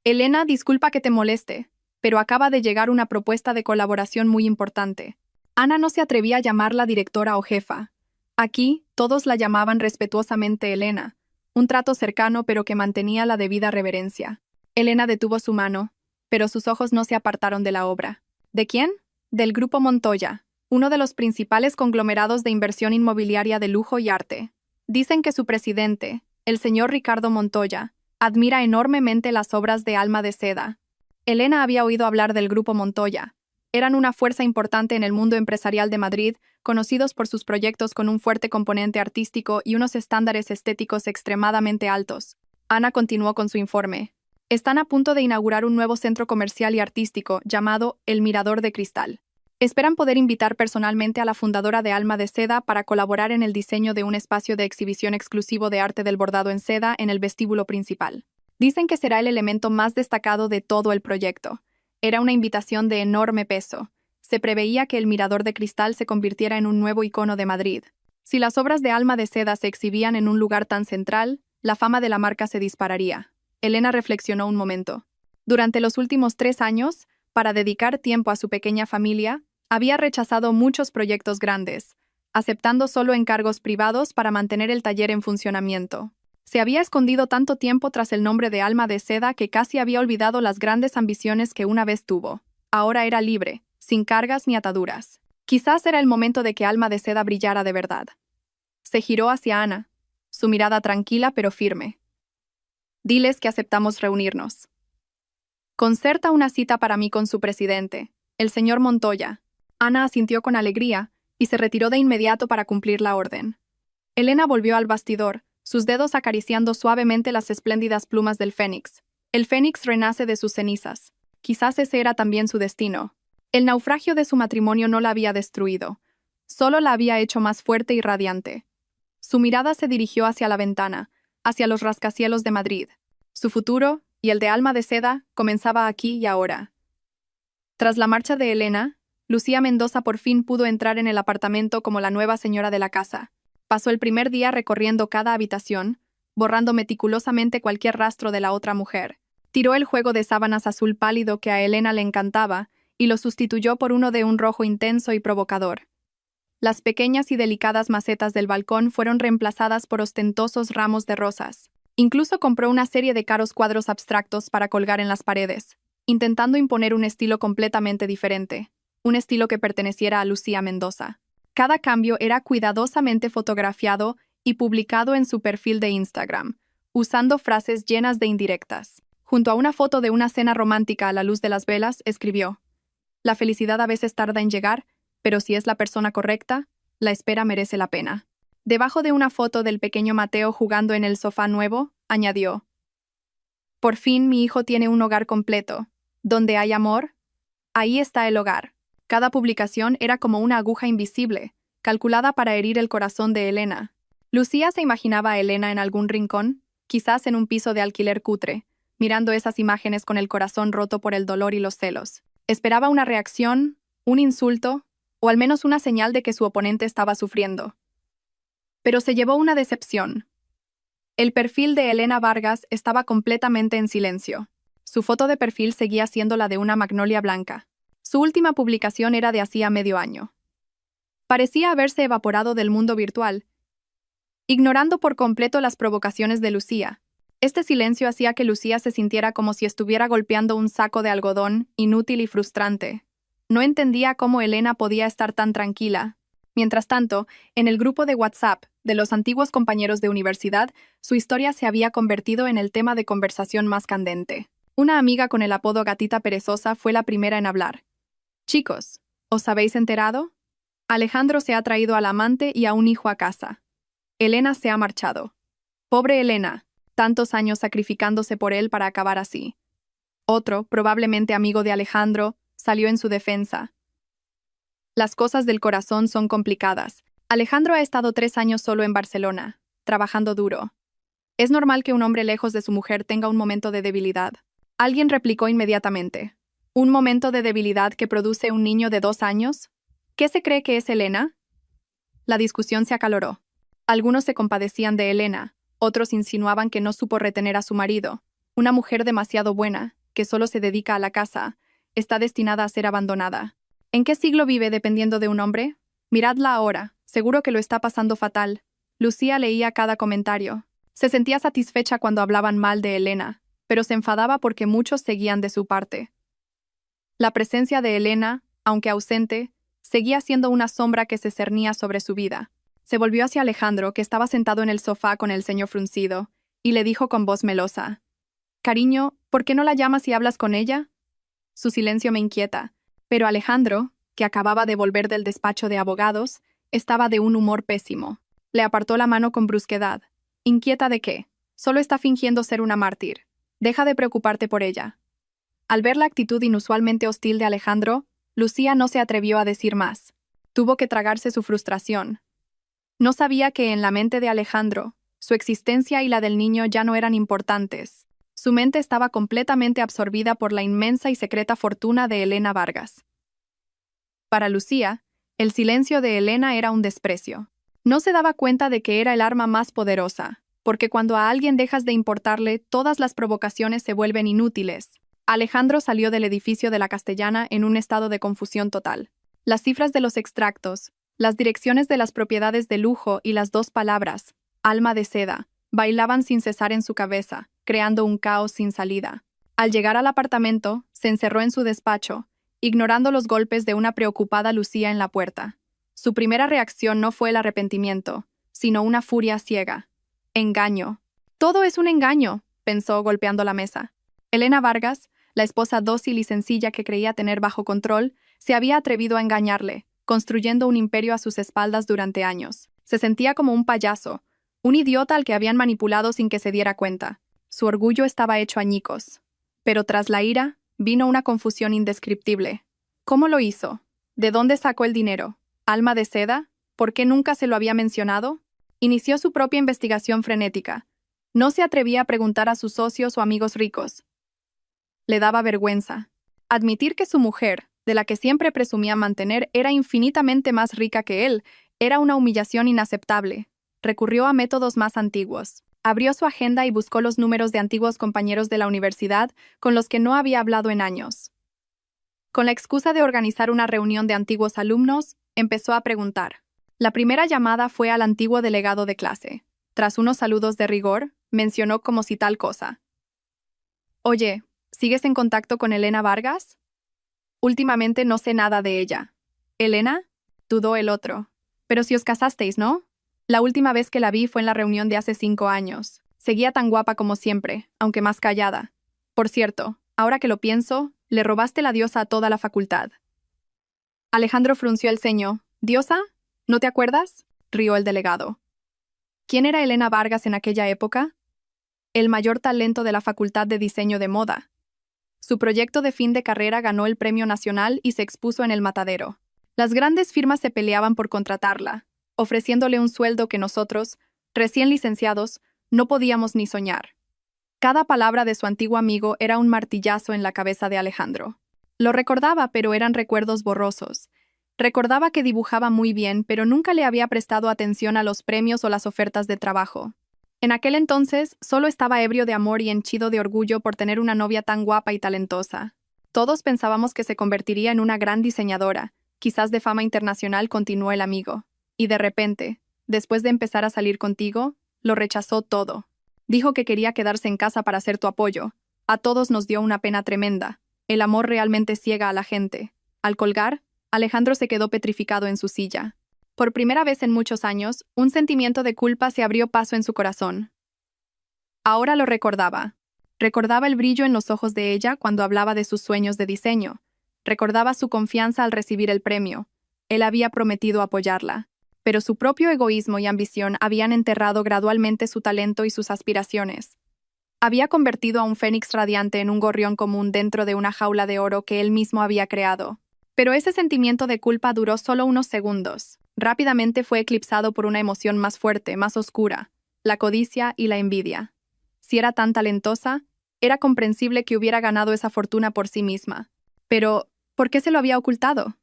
Elena, disculpa que te moleste, pero acaba de llegar una propuesta de colaboración muy importante. Ana no se atrevía a llamarla directora o jefa. Aquí, todos la llamaban respetuosamente Elena, un trato cercano pero que mantenía la debida reverencia. Elena detuvo su mano, pero sus ojos no se apartaron de la obra. ¿De quién? Del Grupo Montoya, uno de los principales conglomerados de inversión inmobiliaria de lujo y arte. Dicen que su presidente, el señor Ricardo Montoya, admira enormemente las obras de Alma de Seda. Elena había oído hablar del Grupo Montoya. Eran una fuerza importante en el mundo empresarial de Madrid, conocidos por sus proyectos con un fuerte componente artístico y unos estándares estéticos extremadamente altos. Ana continuó con su informe. Están a punto de inaugurar un nuevo centro comercial y artístico llamado El Mirador de Cristal. Esperan poder invitar personalmente a la fundadora de Alma de Seda para colaborar en el diseño de un espacio de exhibición exclusivo de arte del bordado en seda en el vestíbulo principal. Dicen que será el elemento más destacado de todo el proyecto. Era una invitación de enorme peso. Se preveía que el Mirador de Cristal se convirtiera en un nuevo icono de Madrid. Si las obras de Alma de Seda se exhibían en un lugar tan central, la fama de la marca se dispararía. Elena reflexionó un momento. Durante los últimos 3 años, para dedicar tiempo a su pequeña familia, había rechazado muchos proyectos grandes, aceptando solo encargos privados para mantener el taller en funcionamiento. Se había escondido tanto tiempo tras el nombre de Alma de Seda que casi había olvidado las grandes ambiciones que una vez tuvo. Ahora era libre, sin cargas ni ataduras. Quizás era el momento de que Alma de Seda brillara de verdad. Se giró hacia Ana, su mirada tranquila pero firme. Diles que aceptamos reunirnos. Concerta una cita para mí con su presidente, el señor Montoya. Ana asintió con alegría y se retiró de inmediato para cumplir la orden. Elena volvió al bastidor, sus dedos acariciando suavemente las espléndidas plumas del fénix. El fénix renace de sus cenizas. Quizás ese era también su destino. El naufragio de su matrimonio no la había destruido, solo la había hecho más fuerte y radiante. Su mirada se dirigió hacia la ventana, hacia los rascacielos de Madrid. Su futuro, y el de Alma de Seda, comenzaba aquí y ahora. Tras la marcha de Elena, Lucía Mendoza por fin pudo entrar en el apartamento como la nueva señora de la casa. Pasó el primer día recorriendo cada habitación, borrando meticulosamente cualquier rastro de la otra mujer. Tiró el juego de sábanas azul pálido que a Elena le encantaba y lo sustituyó por uno de un rojo intenso y provocador. Las pequeñas y delicadas macetas del balcón fueron reemplazadas por ostentosos ramos de rosas. Incluso compró una serie de caros cuadros abstractos para colgar en las paredes, intentando imponer un estilo completamente diferente, un estilo que perteneciera a Lucía Mendoza. Cada cambio era cuidadosamente fotografiado y publicado en su perfil de Instagram, usando frases llenas de indirectas. Junto a una foto de una cena romántica a la luz de las velas, escribió: «La felicidad a veces tarda en llegar, pero si es la persona correcta, la espera merece la pena». Debajo de una foto del pequeño Mateo jugando en el sofá nuevo, añadió: «Por fin mi hijo tiene un hogar completo. Donde hay amor, ahí está el hogar». Cada publicación era como una aguja invisible, calculada para herir el corazón de Elena. Lucía se imaginaba a Elena en algún rincón, quizás en un piso de alquiler cutre, mirando esas imágenes con el corazón roto por el dolor y los celos. Esperaba una reacción, un insulto, o al menos una señal de que su oponente estaba sufriendo. Pero se llevó una decepción. El perfil de Elena Vargas estaba completamente en silencio. Su foto de perfil seguía siendo la de una magnolia blanca. Su última publicación era de hacía medio año. Parecía haberse evaporado del mundo virtual, ignorando por completo las provocaciones de Lucía. Este silencio hacía que Lucía se sintiera como si estuviera golpeando un saco de algodón, inútil y frustrante. No entendía cómo Elena podía estar tan tranquila. Mientras tanto, en el grupo de WhatsApp de los antiguos compañeros de universidad, su historia se había convertido en el tema de conversación más candente. Una amiga con el apodo Gatita Perezosa fue la primera en hablar. «Chicos, ¿os habéis enterado? Alejandro se ha traído al amante y a un hijo a casa. Elena se ha marchado. Pobre Elena, tantos años sacrificándose por él para acabar así». Otro, probablemente amigo de Alejandro, salió en su defensa. «Las cosas del corazón son complicadas. Alejandro ha estado 3 años solo en Barcelona, trabajando duro. Es normal que un hombre lejos de su mujer tenga un momento de debilidad». Alguien replicó inmediatamente: «¿Un momento de debilidad que produce un niño de 2 años? ¿Qué se cree que es Elena?». La discusión se acaloró. Algunos se compadecían de Elena, otros insinuaban que no supo retener a su marido. Una mujer demasiado buena, que solo se dedica a la casa, está destinada a ser abandonada. ¿En qué siglo vive dependiendo de un hombre? Miradla ahora, seguro que lo está pasando fatal. Lucía leía cada comentario. Se sentía satisfecha cuando hablaban mal de Elena, pero se enfadaba porque muchos seguían de su parte. La presencia de Elena, aunque ausente, seguía siendo una sombra que se cernía sobre su vida. Se volvió hacia Alejandro, que estaba sentado en el sofá con el ceño fruncido, y le dijo con voz melosa: «Cariño, ¿por qué no la llamas y hablas con ella?». Su silencio me inquieta, pero Alejandro, que acababa de volver del despacho de abogados, estaba de un humor pésimo. Le apartó la mano con brusquedad. «¿Inquieta de qué? Solo está fingiendo ser una mártir. Deja de preocuparte por ella». Al ver la actitud inusualmente hostil de Alejandro, Lucía no se atrevió a decir más. Tuvo que tragarse su frustración. No sabía que en la mente de Alejandro, su existencia y la del niño ya no eran importantes. Su mente estaba completamente absorbida por la inmensa y secreta fortuna de Elena Vargas. Para Lucía, el silencio de Elena era un desprecio. No se daba cuenta de que era el arma más poderosa, porque cuando a alguien dejas de importarle, todas las provocaciones se vuelven inútiles. Alejandro salió del edificio de la Castellana en un estado de confusión total. Las cifras de los extractos, las direcciones de las propiedades de lujo y las 2 palabras, Alma de Seda, bailaban sin cesar en su cabeza, creando un caos sin salida. Al llegar al apartamento, se encerró en su despacho, ignorando los golpes de una preocupada Lucía en la puerta. Su primera reacción no fue el arrepentimiento, sino una furia ciega. «Engaño. Todo es un engaño», pensó golpeando la mesa. Elena Vargas, la esposa dócil y sencilla que creía tener bajo control, se había atrevido a engañarle, construyendo un imperio a sus espaldas durante años. Se sentía como un payaso, un idiota al que habían manipulado sin que se diera cuenta. Su orgullo estaba hecho añicos. Pero tras la ira, vino una confusión indescriptible. ¿Cómo lo hizo? ¿De dónde sacó el dinero? ¿Alma de Seda? ¿Por qué nunca se lo había mencionado? Inició su propia investigación frenética. No se atrevía a preguntar a sus socios o amigos ricos. Le daba vergüenza. Admitir que su mujer, de la que siempre presumía mantener, era infinitamente más rica que él, era una humillación inaceptable. Recurrió a métodos más antiguos. Abrió su agenda y buscó los números de antiguos compañeros de la universidad con los que no había hablado en años. Con la excusa de organizar una reunión de antiguos alumnos, empezó a preguntar. La primera llamada fue al antiguo delegado de clase. Tras unos saludos de rigor, mencionó como si tal cosa. Oye, ¿sigues en contacto con Elena Vargas? Últimamente no sé nada de ella. ¿Elena? Dudó el otro. Pero si os casasteis, ¿no? La última vez que la vi fue en la reunión de hace 5 años. Seguía tan guapa como siempre, aunque más callada. Por cierto, ahora que lo pienso, le robaste la diosa a toda la facultad. Alejandro frunció el ceño. ¿Diosa? ¿No te acuerdas? Rió el delegado. ¿Quién era Elena Vargas en aquella época? El mayor talento de la Facultad de Diseño de Moda. Su proyecto de fin de carrera ganó el premio nacional y se expuso en el Matadero. Las grandes firmas se peleaban por contratarla, ofreciéndole un sueldo que nosotros, recién licenciados, no podíamos ni soñar. Cada palabra de su antiguo amigo era un martillazo en la cabeza de Alejandro. Lo recordaba, pero eran recuerdos borrosos. Recordaba que dibujaba muy bien, pero nunca le había prestado atención a los premios o las ofertas de trabajo. En aquel entonces, solo estaba ebrio de amor y henchido de orgullo por tener una novia tan guapa y talentosa. Todos pensábamos que se convertiría en una gran diseñadora, quizás de fama internacional, continuó el amigo. Y de repente, después de empezar a salir contigo, lo rechazó todo. Dijo que quería quedarse en casa para ser tu apoyo. A todos nos dio una pena tremenda. El amor realmente ciega a la gente. Al colgar, Alejandro se quedó petrificado en su silla. Por primera vez en muchos años, un sentimiento de culpa se abrió paso en su corazón. Ahora lo recordaba. Recordaba el brillo en los ojos de ella cuando hablaba de sus sueños de diseño. Recordaba su confianza al recibir el premio. Él había prometido apoyarla. Pero su propio egoísmo y ambición habían enterrado gradualmente su talento y sus aspiraciones. Había convertido a un fénix radiante en un gorrión común dentro de una jaula de oro que él mismo había creado. Pero ese sentimiento de culpa duró solo unos segundos. Rápidamente fue eclipsado por una emoción más fuerte, más oscura, la codicia y la envidia. Si era tan talentosa, era comprensible que hubiera ganado esa fortuna por sí misma. Pero, ¿por qué se lo había ocultado?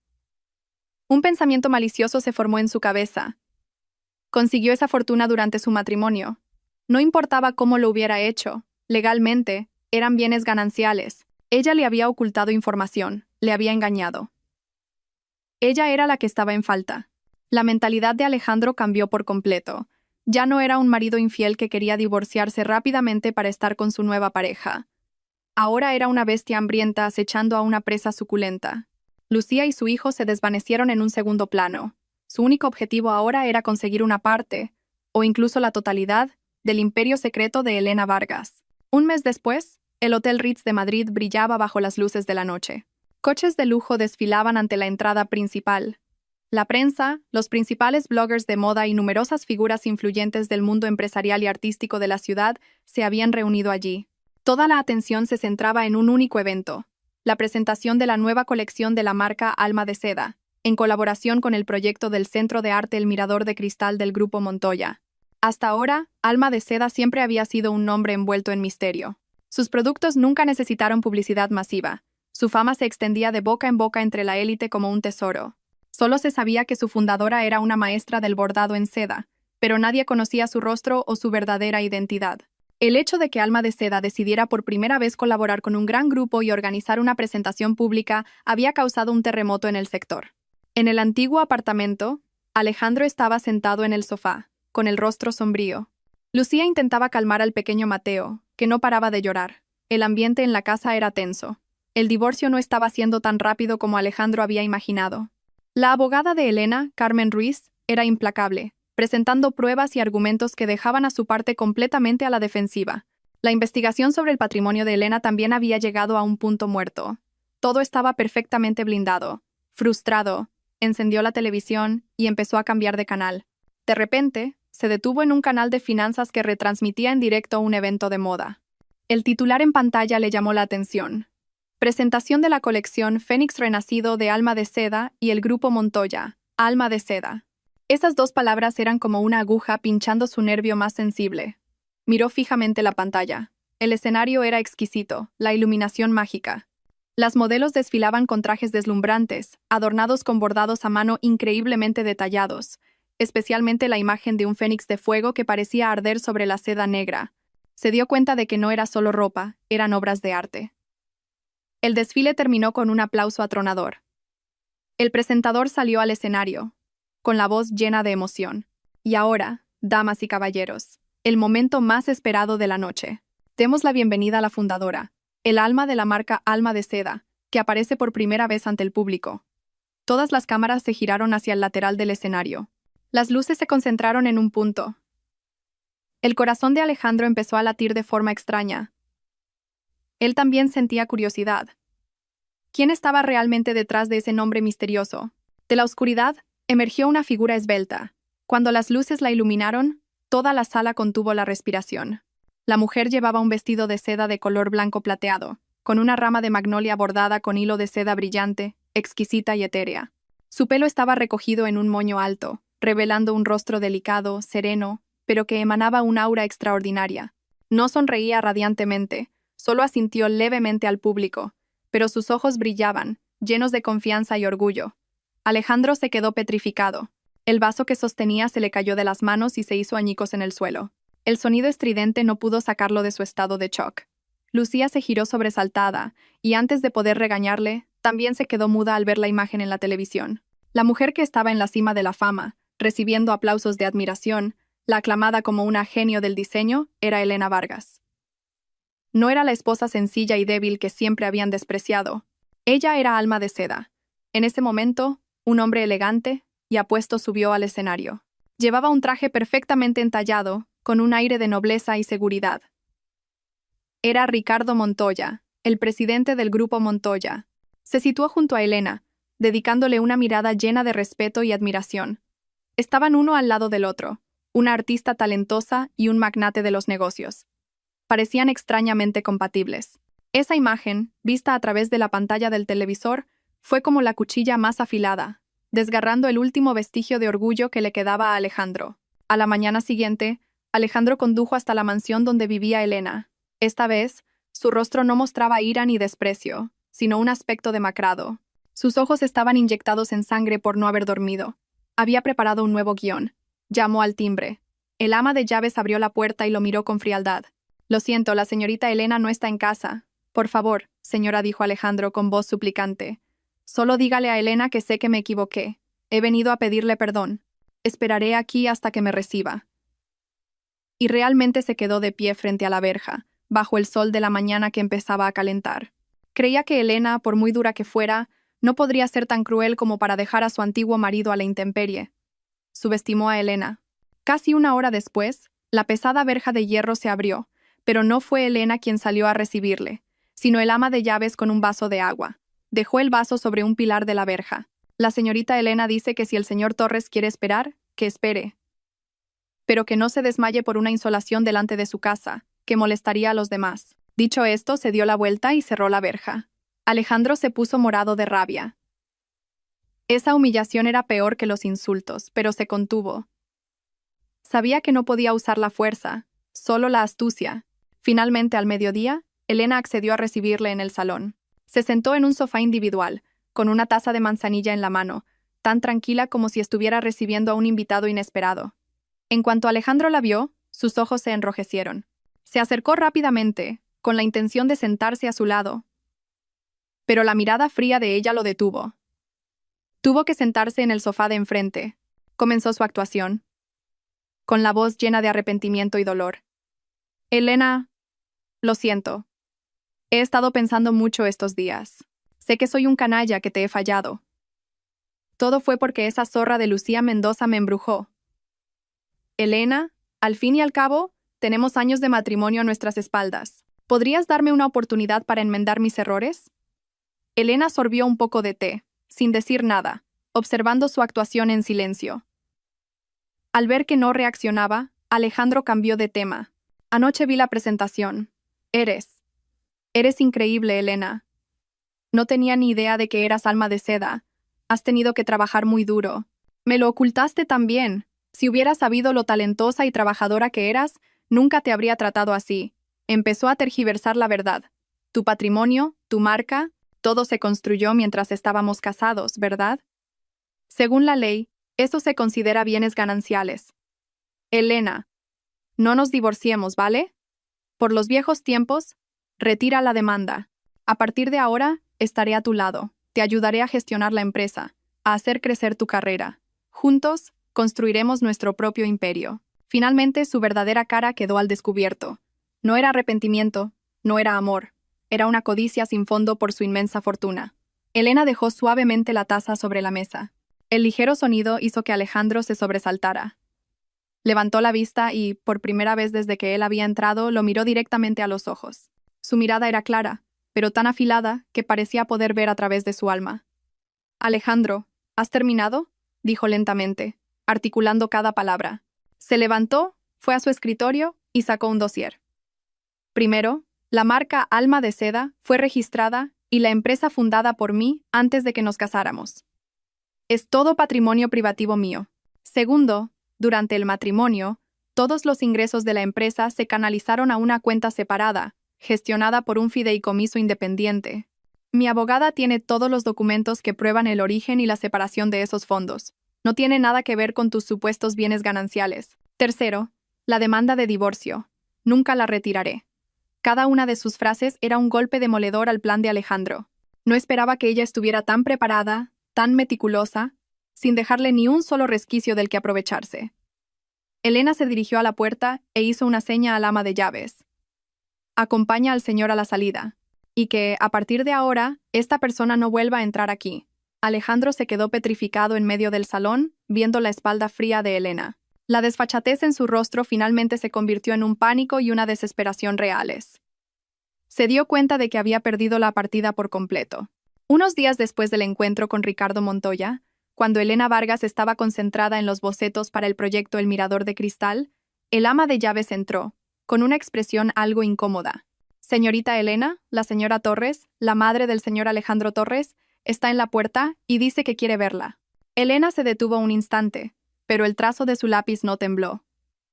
Un pensamiento malicioso se formó en su cabeza. Consiguió esa fortuna durante su matrimonio. No importaba cómo lo hubiera hecho, legalmente, eran bienes gananciales. Ella le había ocultado información, le había engañado. Ella era la que estaba en falta. La mentalidad de Alejandro cambió por completo. Ya no era un marido infiel que quería divorciarse rápidamente para estar con su nueva pareja. Ahora era una bestia hambrienta acechando a una presa suculenta. Lucía y su hijo se desvanecieron en un segundo plano. Su único objetivo ahora era conseguir una parte, o incluso la totalidad, del imperio secreto de Elena Vargas. Un mes después, el Hotel Ritz de Madrid brillaba bajo las luces de la noche. Coches de lujo desfilaban ante la entrada principal. La prensa, los principales bloggers de moda y numerosas figuras influyentes del mundo empresarial y artístico de la ciudad se habían reunido allí. Toda la atención se centraba en un único evento, la presentación de la nueva colección de la marca Alma de Seda, en colaboración con el proyecto del Centro de Arte El Mirador de Cristal del Grupo Montoya. Hasta ahora, Alma de Seda siempre había sido un nombre envuelto en misterio. Sus productos nunca necesitaron publicidad masiva. Su fama se extendía de boca en boca entre la élite como un tesoro. Solo se sabía que su fundadora era una maestra del bordado en seda, pero nadie conocía su rostro o su verdadera identidad. El hecho de que Alma de Seda decidiera por primera vez colaborar con un gran grupo y organizar una presentación pública había causado un terremoto en el sector. En el antiguo apartamento, Alejandro estaba sentado en el sofá, con el rostro sombrío. Lucía intentaba calmar al pequeño Mateo, que no paraba de llorar. El ambiente en la casa era tenso. El divorcio no estaba siendo tan rápido como Alejandro había imaginado. La abogada de Elena, Carmen Ruiz, era implacable, presentando pruebas y argumentos que dejaban a su parte completamente a la defensiva. La investigación sobre el patrimonio de Elena también había llegado a un punto muerto. Todo estaba perfectamente blindado. Frustrado, encendió la televisión y empezó a cambiar de canal. De repente, se detuvo en un canal de finanzas que retransmitía en directo un evento de moda. El titular en pantalla le llamó la atención. Presentación de la colección Fénix Renacido de Alma de Seda y el Grupo Montoya, Alma de Seda. Esas dos palabras eran como una aguja pinchando su nervio más sensible. Miró fijamente la pantalla. El escenario era exquisito, la iluminación mágica. Las modelos desfilaban con trajes deslumbrantes, adornados con bordados a mano increíblemente detallados, especialmente la imagen de un fénix de fuego que parecía arder sobre la seda negra. Se dio cuenta de que no era solo ropa, eran obras de arte. El desfile terminó con un aplauso atronador. El presentador salió al escenario, con la voz llena de emoción. Y ahora, damas y caballeros, el momento más esperado de la noche. Demos la bienvenida a la fundadora, el alma de la marca Alma de Seda, que aparece por primera vez ante el público. Todas las cámaras se giraron hacia el lateral del escenario. Las luces se concentraron en un punto. El corazón de Alejandro empezó a latir de forma extraña. Él también sentía curiosidad. ¿Quién estaba realmente detrás de ese nombre misterioso? De la oscuridad, emergió una figura esbelta. Cuando las luces la iluminaron, toda la sala contuvo la respiración. La mujer llevaba un vestido de seda de color blanco plateado, con una rama de magnolia bordada con hilo de seda brillante, exquisita y etérea. Su pelo estaba recogido en un moño alto, revelando un rostro delicado, sereno, pero que emanaba un aura extraordinaria. No sonreía radiantemente, solo asintió levemente al público, pero sus ojos brillaban, llenos de confianza y orgullo. Alejandro se quedó petrificado. El vaso que sostenía se le cayó de las manos y se hizo añicos en el suelo. El sonido estridente no pudo sacarlo de su estado de shock. Lucía se giró sobresaltada, y antes de poder regañarle, también se quedó muda al ver la imagen en la televisión. La mujer que estaba en la cima de la fama, recibiendo aplausos de admiración, la aclamada como una genio del diseño, era Elena Vargas. No era la esposa sencilla y débil que siempre habían despreciado. Ella era Alma de Seda. En ese momento, un hombre elegante y apuesto subió al escenario. Llevaba un traje perfectamente entallado, con un aire de nobleza y seguridad. Era Ricardo Montoya, el presidente del Grupo Montoya. Se situó junto a Elena, dedicándole una mirada llena de respeto y admiración. Estaban uno al lado del otro, una artista talentosa y un magnate de los negocios. Parecían extrañamente compatibles. Esa imagen, vista a través de la pantalla del televisor, fue como la cuchilla más afilada, desgarrando el último vestigio de orgullo que le quedaba a Alejandro. A la mañana siguiente, Alejandro condujo hasta la mansión donde vivía Elena. Esta vez, su rostro no mostraba ira ni desprecio, sino un aspecto demacrado. Sus ojos estaban inyectados en sangre por no haber dormido. Había preparado un nuevo guión. Llamó al timbre. El ama de llaves abrió la puerta y lo miró con frialdad. «Lo siento, la señorita Elena no está en casa. Por favor, señora», dijo Alejandro con voz suplicante. «Solo dígale a Elena que sé que me equivoqué. He venido a pedirle perdón. Esperaré aquí hasta que me reciba». Y realmente se quedó de pie frente a la verja, bajo el sol de la mañana que empezaba a calentar. Creía que Elena, por muy dura que fuera, no podría ser tan cruel como para dejar a su antiguo marido a la intemperie. Subestimó a Elena. Casi una hora después, la pesada verja de hierro se abrió, pero no fue Elena quien salió a recibirle, sino el ama de llaves con un vaso de agua. Dejó el vaso sobre un pilar de la verja. «La señorita Elena dice que si el señor Torres quiere esperar, que espere. Pero que no se desmaye por una insolación delante de su casa, que molestaría a los demás». Dicho esto, se dio la vuelta y cerró la verja. Alejandro se puso morado de rabia. Esa humillación era peor que los insultos, pero se contuvo. Sabía que no podía usar la fuerza, solo la astucia. Finalmente, al mediodía, Elena accedió a recibirle en el salón. Se sentó en un sofá individual, con una taza de manzanilla en la mano, tan tranquila como si estuviera recibiendo a un invitado inesperado. En cuanto Alejandro la vio, sus ojos se enrojecieron. Se acercó rápidamente, con la intención de sentarse a su lado. Pero la mirada fría de ella lo detuvo. Tuvo que sentarse en el sofá de enfrente. Comenzó su actuación, con la voz llena de arrepentimiento y dolor. «Elena, lo siento. He estado pensando mucho estos días. Sé que soy un canalla, que te he fallado. Todo fue porque esa zorra de Lucía Mendoza me embrujó. Elena, al fin y al cabo, tenemos años de matrimonio a nuestras espaldas. ¿Podrías darme una oportunidad para enmendar mis errores?» Elena sorbió un poco de té, sin decir nada, observando su actuación en silencio. Al ver que no reaccionaba, Alejandro cambió de tema. «Anoche vi la presentación. Eres increíble, Elena. No tenía ni idea de que eras Alma de Seda. Has tenido que trabajar muy duro. Me lo ocultaste también. Si hubieras sabido lo talentosa y trabajadora que eras, nunca te habría tratado así. Empezó a tergiversar la verdad. Tu patrimonio, tu marca, todo se construyó mientras estábamos casados, ¿verdad? Según la ley, eso se considera bienes gananciales. Elena, no nos divorciemos, ¿vale? Por los viejos tiempos, retira la demanda. A partir de ahora, estaré a tu lado. Te ayudaré a gestionar la empresa, a hacer crecer tu carrera. Juntos, construiremos nuestro propio imperio. Finalmente, su verdadera cara quedó al descubierto. No era arrepentimiento, no era amor. Era una codicia sin fondo por su inmensa fortuna. Elena dejó suavemente la taza sobre la mesa. El ligero sonido hizo que Alejandro se sobresaltara. Levantó la vista y, por primera vez desde que él había entrado, lo miró directamente a los ojos. Su mirada era clara, pero tan afilada que parecía poder ver a través de su alma. Alejandro, ¿has terminado?, dijo lentamente, articulando cada palabra. Se levantó, fue a su escritorio y sacó un dossier. Primero, la marca Alma de Seda fue registrada y la empresa fundada por mí antes de que nos casáramos. Es todo patrimonio privativo mío. Segundo, durante el matrimonio, todos los ingresos de la empresa se canalizaron a una cuenta separada, gestionada por un fideicomiso independiente. Mi abogada tiene todos los documentos que prueban el origen y la separación de esos fondos. No tiene nada que ver con tus supuestos bienes gananciales. Tercero, la demanda de divorcio. Nunca la retiraré. Cada una de sus frases era un golpe demoledor al plan de Alejandro. No esperaba que ella estuviera tan preparada, tan meticulosa, sin dejarle ni un solo resquicio del que aprovecharse. Elena se dirigió a la puerta e hizo una seña al ama de llaves. Acompaña al señor a la salida, y que, a partir de ahora, esta persona no vuelva a entrar aquí. Alejandro se quedó petrificado en medio del salón, viendo la espalda fría de Elena. La desfachatez en su rostro finalmente se convirtió en un pánico y una desesperación reales. Se dio cuenta de que había perdido la partida por completo. Unos días después del encuentro con Ricardo Montoya, cuando Elena Vargas estaba concentrada en los bocetos para el proyecto El Mirador de Cristal, el ama de llaves entró, con una expresión algo incómoda. Señorita Elena, la señora Torres, la madre del señor Alejandro Torres, está en la puerta y dice que quiere verla. Elena se detuvo un instante, pero el trazo de su lápiz no tembló.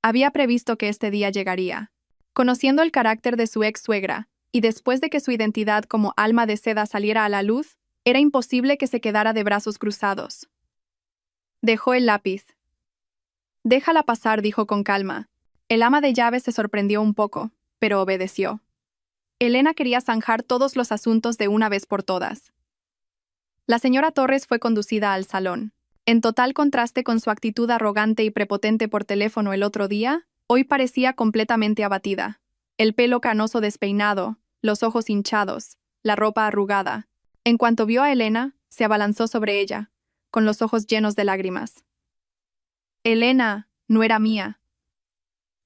Había previsto que este día llegaría. Conociendo el carácter de su ex-suegra, y después de que su identidad como Alma de Seda saliera a la luz, era imposible que se quedara de brazos cruzados. Dejó el lápiz. Déjala pasar, dijo con calma. El ama de llaves se sorprendió un poco, pero obedeció. Elena quería zanjar todos los asuntos de una vez por todas. La señora Torres fue conducida al salón. En total contraste con su actitud arrogante y prepotente por teléfono el otro día, hoy parecía completamente abatida. El pelo canoso despeinado, los ojos hinchados, la ropa arrugada. En cuanto vio a Elena, se abalanzó sobre ella, con los ojos llenos de lágrimas. Elena, no era mía.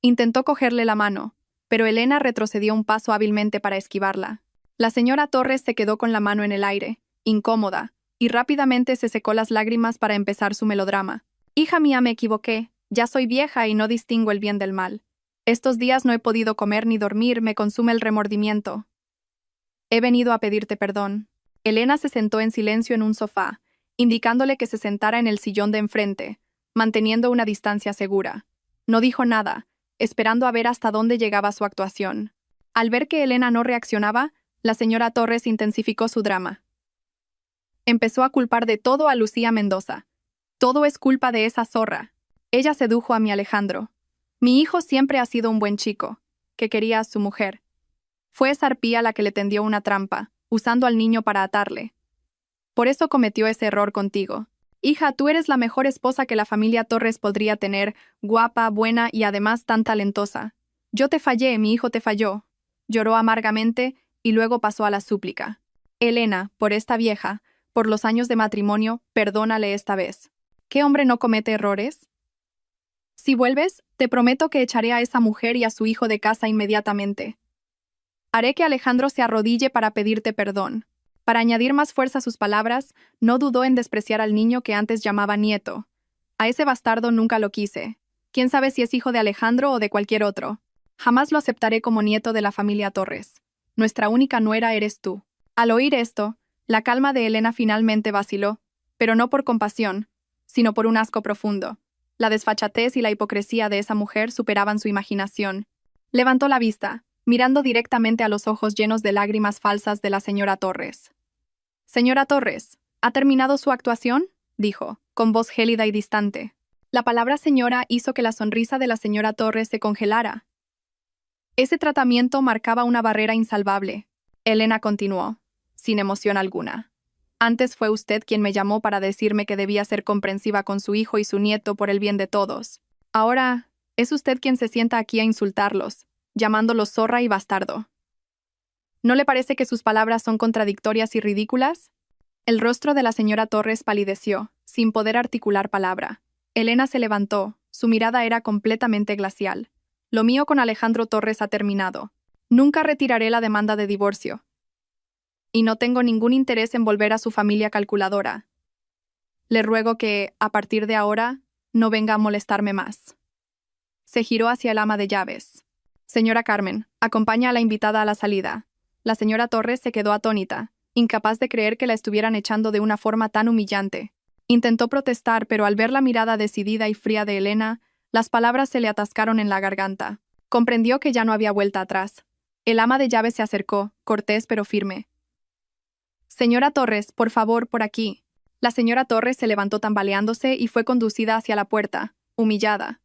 Intentó cogerle la mano, pero Elena retrocedió un paso hábilmente para esquivarla. La señora Torres se quedó con la mano en el aire, incómoda, y rápidamente se secó las lágrimas para empezar su melodrama. Hija mía, me equivoqué, ya soy vieja y no distingo el bien del mal. Estos días no he podido comer ni dormir, me consume el remordimiento. He venido a pedirte perdón. Elena se sentó en silencio en un sofá, indicándole que se sentara en el sillón de enfrente, manteniendo una distancia segura. No dijo nada, esperando a ver hasta dónde llegaba su actuación. Al ver que Elena no reaccionaba, la señora Torres intensificó su drama. Empezó a culpar de todo a Lucía Mendoza. Todo es culpa de esa zorra. Ella sedujo a mi Alejandro. Mi hijo siempre ha sido un buen chico, que quería a su mujer. Fue esa arpía la que le tendió una trampa, usando al niño para atarle. Por eso cometió ese error contigo. Hija, tú eres la mejor esposa que la familia Torres podría tener, guapa, buena y además tan talentosa. Yo te fallé, mi hijo te falló. Lloró amargamente y luego pasó a la súplica. Elena, por esta vieja, por los años de matrimonio, perdónale esta vez. ¿Qué hombre no comete errores? Si vuelves, te prometo que echaré a esa mujer y a su hijo de casa inmediatamente. Haré que Alejandro se arrodille para pedirte perdón. Para añadir más fuerza a sus palabras, no dudó en despreciar al niño que antes llamaba nieto. A ese bastardo nunca lo quise. Quién sabe si es hijo de Alejandro o de cualquier otro. Jamás lo aceptaré como nieto de la familia Torres. Nuestra única nuera eres tú. Al oír esto, la calma de Elena finalmente vaciló, pero no por compasión, sino por un asco profundo. La desfachatez y la hipocresía de esa mujer superaban su imaginación, Levantó la vista, mirando directamente a los ojos llenos de lágrimas falsas de la señora Torres. «Señora Torres, ¿ha terminado su actuación?», dijo, con voz gélida y distante. La palabra señora hizo que la sonrisa de la señora Torres se congelara. Ese tratamiento marcaba una barrera insalvable. Elena continuó, sin emoción alguna. «Antes fue usted quien me llamó para decirme que debía ser comprensiva con su hijo y su nieto por el bien de todos. Ahora, es usted quien se sienta aquí a insultarlos, llamándolos zorra y bastardo. ¿No le parece que sus palabras son contradictorias y ridículas?». El rostro de la señora Torres palideció, sin poder articular palabra. Elena se levantó, su mirada era completamente glacial. «Lo mío con Alejandro Torres ha terminado. Nunca retiraré la demanda de divorcio. Y no tengo ningún interés en volver a su familia calculadora. Le ruego que, a partir de ahora, no venga a molestarme más». Se giró hacia el ama de llaves. «Señora Carmen, acompaña a la invitada a la salida». La señora Torres se quedó atónita, incapaz de creer que la estuvieran echando de una forma tan humillante. Intentó protestar, pero al ver la mirada decidida y fría de Elena, las palabras se le atascaron en la garganta. Comprendió que ya no había vuelta atrás. El ama de llaves se acercó, cortés pero firme. «Señora Torres, por favor, por aquí». La señora Torres se levantó tambaleándose y fue conducida hacia la puerta, humillada.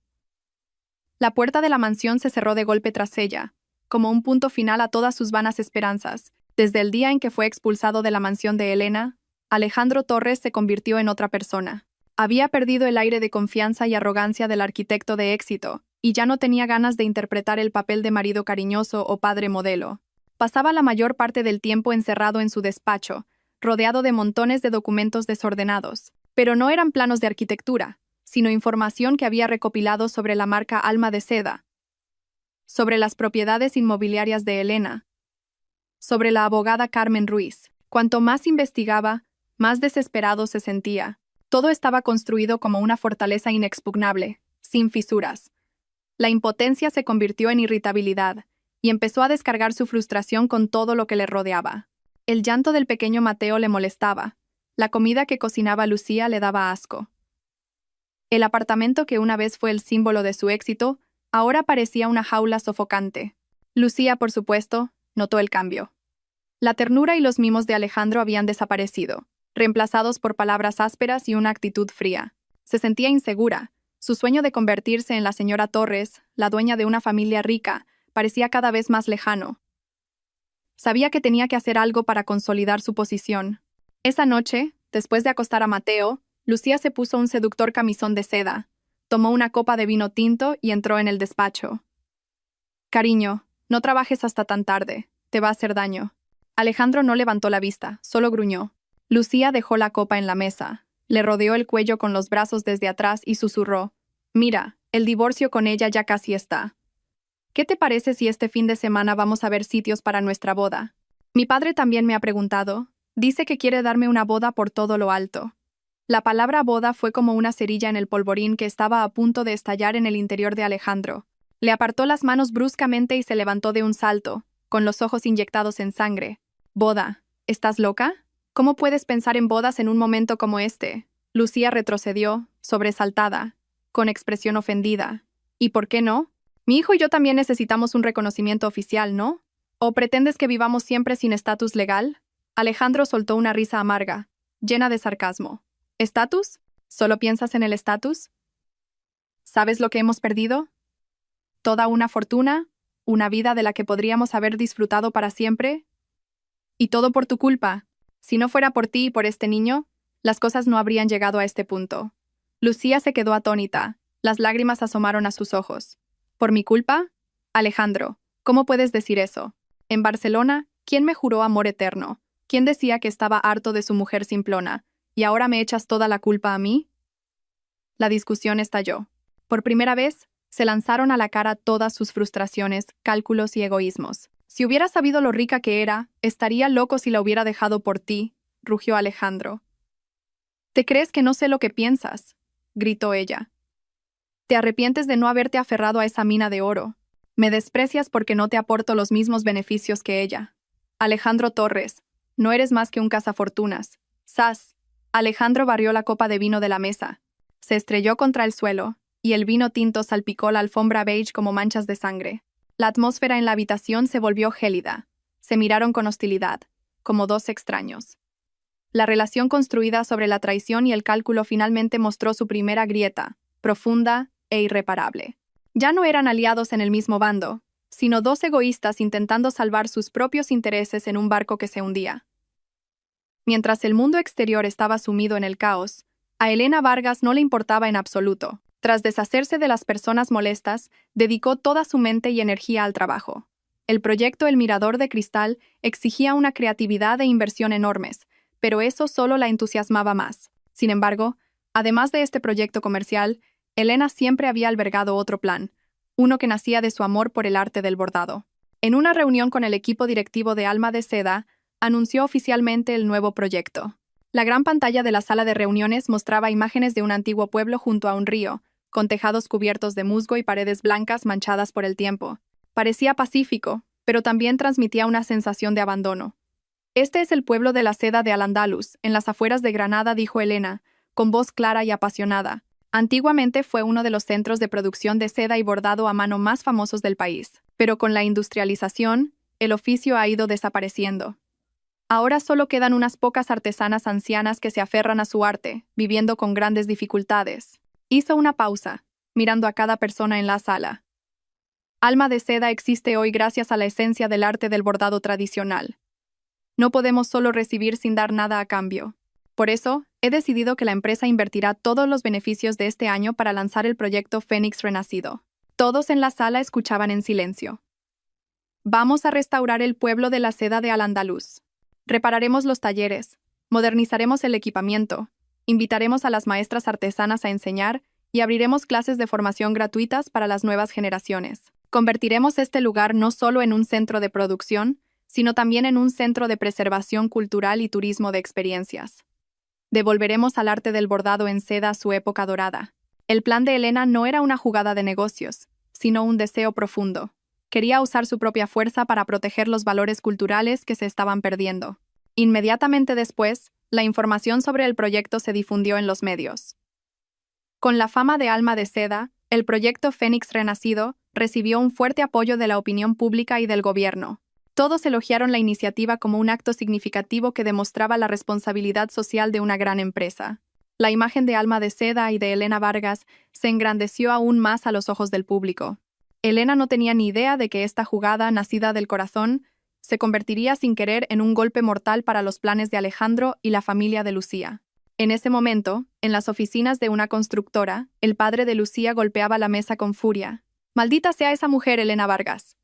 La puerta de la mansión se cerró de golpe tras ella, como un punto final a todas sus vanas esperanzas. Desde el día en que fue expulsado de la mansión de Elena, Alejandro Torres se convirtió en otra persona. Había perdido el aire de confianza y arrogancia del arquitecto de éxito, y ya no tenía ganas de interpretar el papel de marido cariñoso o padre modelo. Pasaba la mayor parte del tiempo encerrado en su despacho, rodeado de montones de documentos desordenados. Pero no eran planos de arquitectura, sino información que había recopilado sobre la marca Alma de Seda, sobre las propiedades inmobiliarias de Elena, sobre la abogada Carmen Ruiz. Cuanto más investigaba, más desesperado se sentía. Todo estaba construido como una fortaleza inexpugnable, sin fisuras. La impotencia se convirtió en irritabilidad, y empezó a descargar su frustración con todo lo que le rodeaba. El llanto del pequeño Mateo le molestaba. La comida que cocinaba Lucía le daba asco. El apartamento que una vez fue el símbolo de su éxito, ahora parecía una jaula sofocante. Lucía, por supuesto, notó el cambio. La ternura y los mimos de Alejandro habían desaparecido, reemplazados por palabras ásperas y una actitud fría. Se sentía insegura. Su sueño de convertirse en la señora Torres, la dueña de una familia rica, parecía cada vez más lejano. Sabía que tenía que hacer algo para consolidar su posición. Esa noche, después de acostar a Mateo, Lucía se puso un seductor camisón de seda, tomó una copa de vino tinto y entró en el despacho. «Cariño, no trabajes hasta tan tarde, te va a hacer daño». Alejandro no levantó la vista, solo gruñó. Lucía dejó la copa en la mesa, le rodeó el cuello con los brazos desde atrás y susurró: «Mira, el divorcio con ella ya casi está. ¿Qué te parece si este fin de semana vamos a ver sitios para nuestra boda? Mi padre también me ha preguntado. Dice que quiere darme una boda por todo lo alto». La palabra boda fue como una cerilla en el polvorín que estaba a punto de estallar en el interior de Alejandro. Le apartó las manos bruscamente y se levantó de un salto, con los ojos inyectados en sangre. «¿Boda? ¿Estás loca? ¿Cómo puedes pensar en bodas en un momento como este?». Lucía retrocedió, sobresaltada, con expresión ofendida. «¿Y por qué no? Mi hijo y yo también necesitamos un reconocimiento oficial, ¿no? ¿O pretendes que vivamos siempre sin estatus legal?». Alejandro soltó una risa amarga, llena de sarcasmo. «¿Estatus? ¿Solo piensas en el estatus? ¿Sabes lo que hemos perdido? Toda una fortuna, una vida de la que podríamos haber disfrutado para siempre. Y todo por tu culpa. Si no fuera por ti y por este niño, las cosas no habrían llegado a este punto». Lucía se quedó atónita, las lágrimas asomaron a sus ojos. «¿Por mi culpa? Alejandro, ¿cómo puedes decir eso? En Barcelona, ¿quién me juró amor eterno? ¿Quién decía que estaba harto de su mujer simplona? ¿Y ahora me echas toda la culpa a mí?». La discusión estalló. Por primera vez, se lanzaron a la cara todas sus frustraciones, cálculos y egoísmos. «Si hubiera sabido lo rica que era, estaría loco si la hubiera dejado por ti», rugió Alejandro. «¿Te crees que no sé lo que piensas?», gritó ella. «Te arrepientes de no haberte aferrado a esa mina de oro. Me desprecias porque no te aporto los mismos beneficios que ella. Alejandro Torres, no eres más que un cazafortunas». ¡Zas! Alejandro barrió la copa de vino de la mesa. Se estrelló contra el suelo, y el vino tinto salpicó la alfombra beige como manchas de sangre. La atmósfera en la habitación se volvió gélida. Se miraron con hostilidad, como dos extraños. La relación construida sobre la traición y el cálculo finalmente mostró su primera grieta, profunda e irreparable. Ya no eran aliados en el mismo bando, sino dos egoístas intentando salvar sus propios intereses en un barco que se hundía. Mientras el mundo exterior estaba sumido en el caos, a Elena Vargas no le importaba en absoluto. Tras deshacerse de las personas molestas, dedicó toda su mente y energía al trabajo. El proyecto El Mirador de Cristal exigía una creatividad e inversión enormes, pero eso solo la entusiasmaba más. Sin embargo, además de este proyecto comercial, Elena siempre había albergado otro plan, uno que nacía de su amor por el arte del bordado. En una reunión con el equipo directivo de Alma de Seda, anunció oficialmente el nuevo proyecto. La gran pantalla de la sala de reuniones mostraba imágenes de un antiguo pueblo junto a un río, con tejados cubiertos de musgo y paredes blancas manchadas por el tiempo. Parecía pacífico, pero también transmitía una sensación de abandono. «Este es el pueblo de la seda de Al-Ándalus, en las afueras de Granada», dijo Elena, con voz clara y apasionada. Antiguamente fue uno de los centros de producción de seda y bordado a mano más famosos del país, pero con la industrialización, el oficio ha ido desapareciendo. Ahora solo quedan unas pocas artesanas ancianas que se aferran a su arte, viviendo con grandes dificultades. Hizo una pausa, mirando a cada persona en la sala. Alma de Seda existe hoy gracias a la esencia del arte del bordado tradicional. No podemos solo recibir sin dar nada a cambio. Por eso, he decidido que la empresa invertirá todos los beneficios de este año para lanzar el proyecto Fénix Renacido. Todos en la sala escuchaban en silencio. Vamos a restaurar el pueblo de la seda de Al-Ándalus. Repararemos los talleres, modernizaremos el equipamiento, invitaremos a las maestras artesanas a enseñar y abriremos clases de formación gratuitas para las nuevas generaciones. Convertiremos este lugar no solo en un centro de producción, sino también en un centro de preservación cultural y turismo de experiencias. Devolveremos al arte del bordado en seda su época dorada. El plan de Elena no era una jugada de negocios, sino un deseo profundo. Quería usar su propia fuerza para proteger los valores culturales que se estaban perdiendo. Inmediatamente después, la información sobre el proyecto se difundió en los medios. Con la fama de Alma de Seda, el proyecto Fénix Renacido recibió un fuerte apoyo de la opinión pública y del gobierno. Todos elogiaron la iniciativa como un acto significativo que demostraba la responsabilidad social de una gran empresa. La imagen de Alma de Seda y de Elena Vargas se engrandeció aún más a los ojos del público. Elena no tenía ni idea de que esta jugada, nacida del corazón, se convertiría sin querer en un golpe mortal para los planes de Alejandro y la familia de Lucía. En ese momento, en las oficinas de una constructora, el padre de Lucía golpeaba la mesa con furia. «Maldita sea esa mujer, Elena Vargas».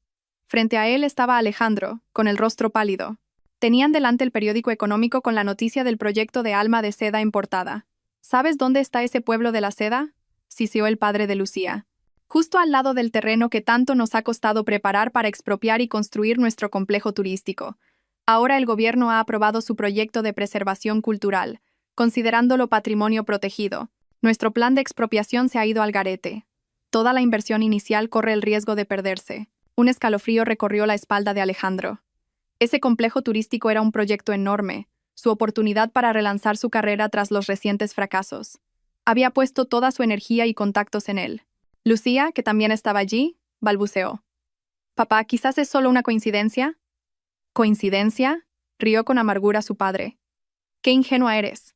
Frente a él estaba Alejandro, con el rostro pálido. Tenían delante el periódico económico con la noticia del proyecto de Alma de Seda en portada. «¿Sabes dónde está ese pueblo de la seda?», siseó el padre de Lucía. «Justo al lado del terreno que tanto nos ha costado preparar para expropiar y construir nuestro complejo turístico. Ahora el gobierno ha aprobado su proyecto de preservación cultural, considerándolo patrimonio protegido. Nuestro plan de expropiación se ha ido al garete. Toda la inversión inicial corre el riesgo de perderse». Un escalofrío recorrió la espalda de Alejandro. Ese complejo turístico era un proyecto enorme, su oportunidad para relanzar su carrera tras los recientes fracasos. Había puesto toda su energía y contactos en él. Lucía, que también estaba allí, balbuceó. «Papá, quizás es solo una coincidencia». «¿Coincidencia?», rió con amargura su padre. «Qué ingenua eres.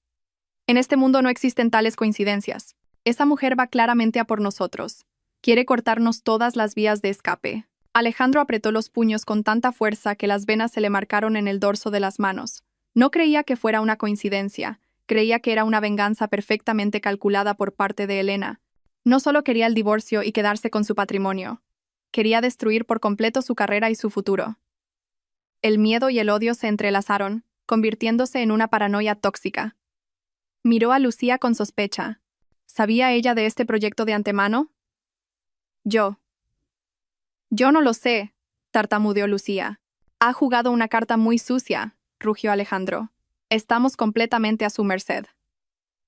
En este mundo no existen tales coincidencias. Esa mujer va claramente a por nosotros. Quiere cortarnos todas las vías de escape». Alejandro apretó los puños con tanta fuerza que las venas se le marcaron en el dorso de las manos. No creía que fuera una coincidencia, creía que era una venganza perfectamente calculada por parte de Elena. No solo quería el divorcio y quedarse con su patrimonio, quería destruir por completo su carrera y su futuro. El miedo y el odio se entrelazaron, convirtiéndose en una paranoia tóxica. Miró a Lucía con sospecha. ¿Sabía ella de este proyecto de antemano? Yo no lo sé, tartamudeó Lucía. Ha jugado una carta muy sucia, rugió Alejandro. Estamos completamente a su merced.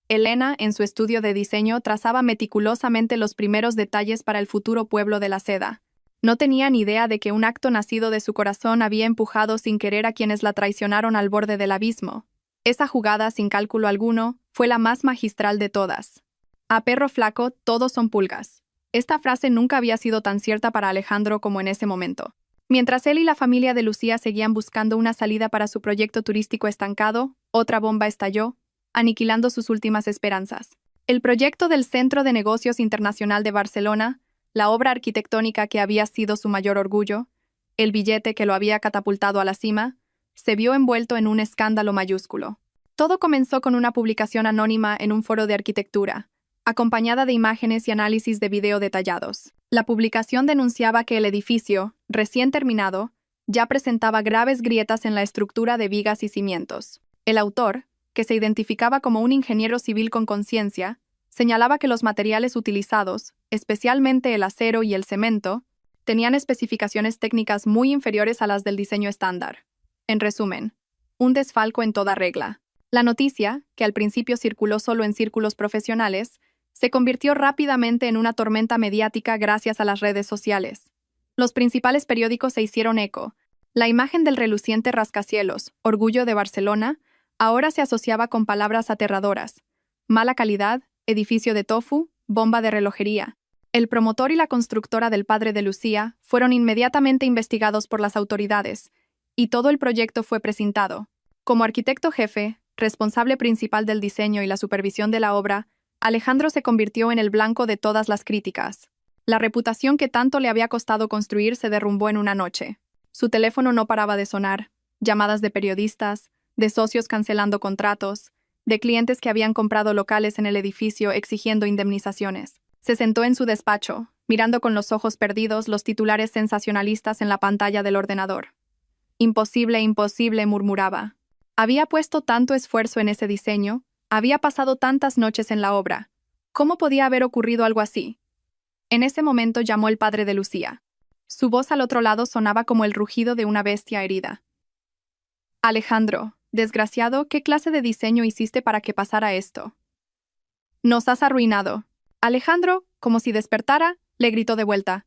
Elena, en su estudio de diseño, trazaba meticulosamente los primeros detalles para el futuro pueblo de la seda. No tenía ni idea de que un acto nacido de su corazón había empujado sin querer a quienes la traicionaron al borde del abismo. Esa jugada, sin cálculo alguno, fue la más magistral de todas. A perro flaco, todos son pulgas. Esta frase nunca había sido tan cierta para Alejandro como en ese momento. Mientras él y la familia de Lucía seguían buscando una salida para su proyecto turístico estancado, otra bomba estalló, aniquilando sus últimas esperanzas. El proyecto del Centro de Negocios Internacional de Barcelona, la obra arquitectónica que había sido su mayor orgullo, el billete que lo había catapultado a la cima, se vio envuelto en un escándalo mayúsculo. Todo comenzó con una publicación anónima en un foro de arquitectura, acompañada de imágenes y análisis de video detallados. La publicación denunciaba que el edificio, recién terminado, ya presentaba graves grietas en la estructura de vigas y cimientos. El autor, que se identificaba como un ingeniero civil con conciencia, señalaba que los materiales utilizados, especialmente el acero y el cemento, tenían especificaciones técnicas muy inferiores a las del diseño estándar. En resumen, un desfalco en toda regla. La noticia, que al principio circuló solo en círculos profesionales, se convirtió rápidamente en una tormenta mediática gracias a las redes sociales. Los principales periódicos se hicieron eco. La imagen del reluciente rascacielos, orgullo de Barcelona, ahora se asociaba con palabras aterradoras: mala calidad, edificio de tofu, bomba de relojería. El promotor y la constructora del padre de Lucía fueron inmediatamente investigados por las autoridades, y todo el proyecto fue presentado. Como arquitecto jefe, responsable principal del diseño y la supervisión de la obra, Alejandro se convirtió en el blanco de todas las críticas. La reputación que tanto le había costado construir se derrumbó en una noche. Su teléfono no paraba de sonar, llamadas de periodistas, de socios cancelando contratos, de clientes que habían comprado locales en el edificio exigiendo indemnizaciones. Se sentó en su despacho, mirando con los ojos perdidos los titulares sensacionalistas en la pantalla del ordenador. Imposible, imposible, murmuraba. Había puesto tanto esfuerzo en ese diseño, había pasado tantas noches en la obra. ¿Cómo podía haber ocurrido algo así? En ese momento llamó el padre de Lucía. Su voz al otro lado sonaba como el rugido de una bestia herida. Alejandro, desgraciado, ¿qué clase de diseño hiciste para que pasara esto? Nos has arruinado. Alejandro, como si despertara, le gritó de vuelta.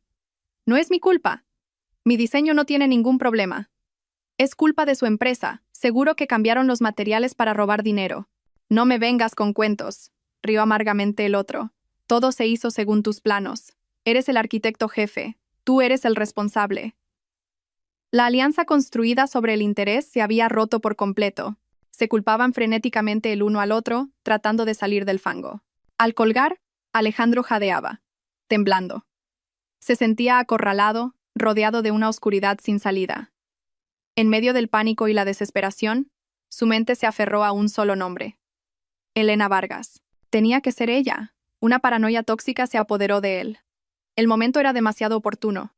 No es mi culpa. Mi diseño no tiene ningún problema. Es culpa de su empresa, seguro que cambiaron los materiales para robar dinero. No me vengas con cuentos, rió amargamente el otro. Todo se hizo según tus planos. Eres el arquitecto jefe, tú eres el responsable. La alianza construida sobre el interés se había roto por completo. Se culpaban frenéticamente el uno al otro, tratando de salir del fango. Al colgar, Alejandro jadeaba, temblando. Se sentía acorralado, rodeado de una oscuridad sin salida. En medio del pánico y la desesperación, su mente se aferró a un solo nombre: Elena Vargas. Tenía que ser ella. Una paranoia tóxica se apoderó de él. El momento era demasiado oportuno.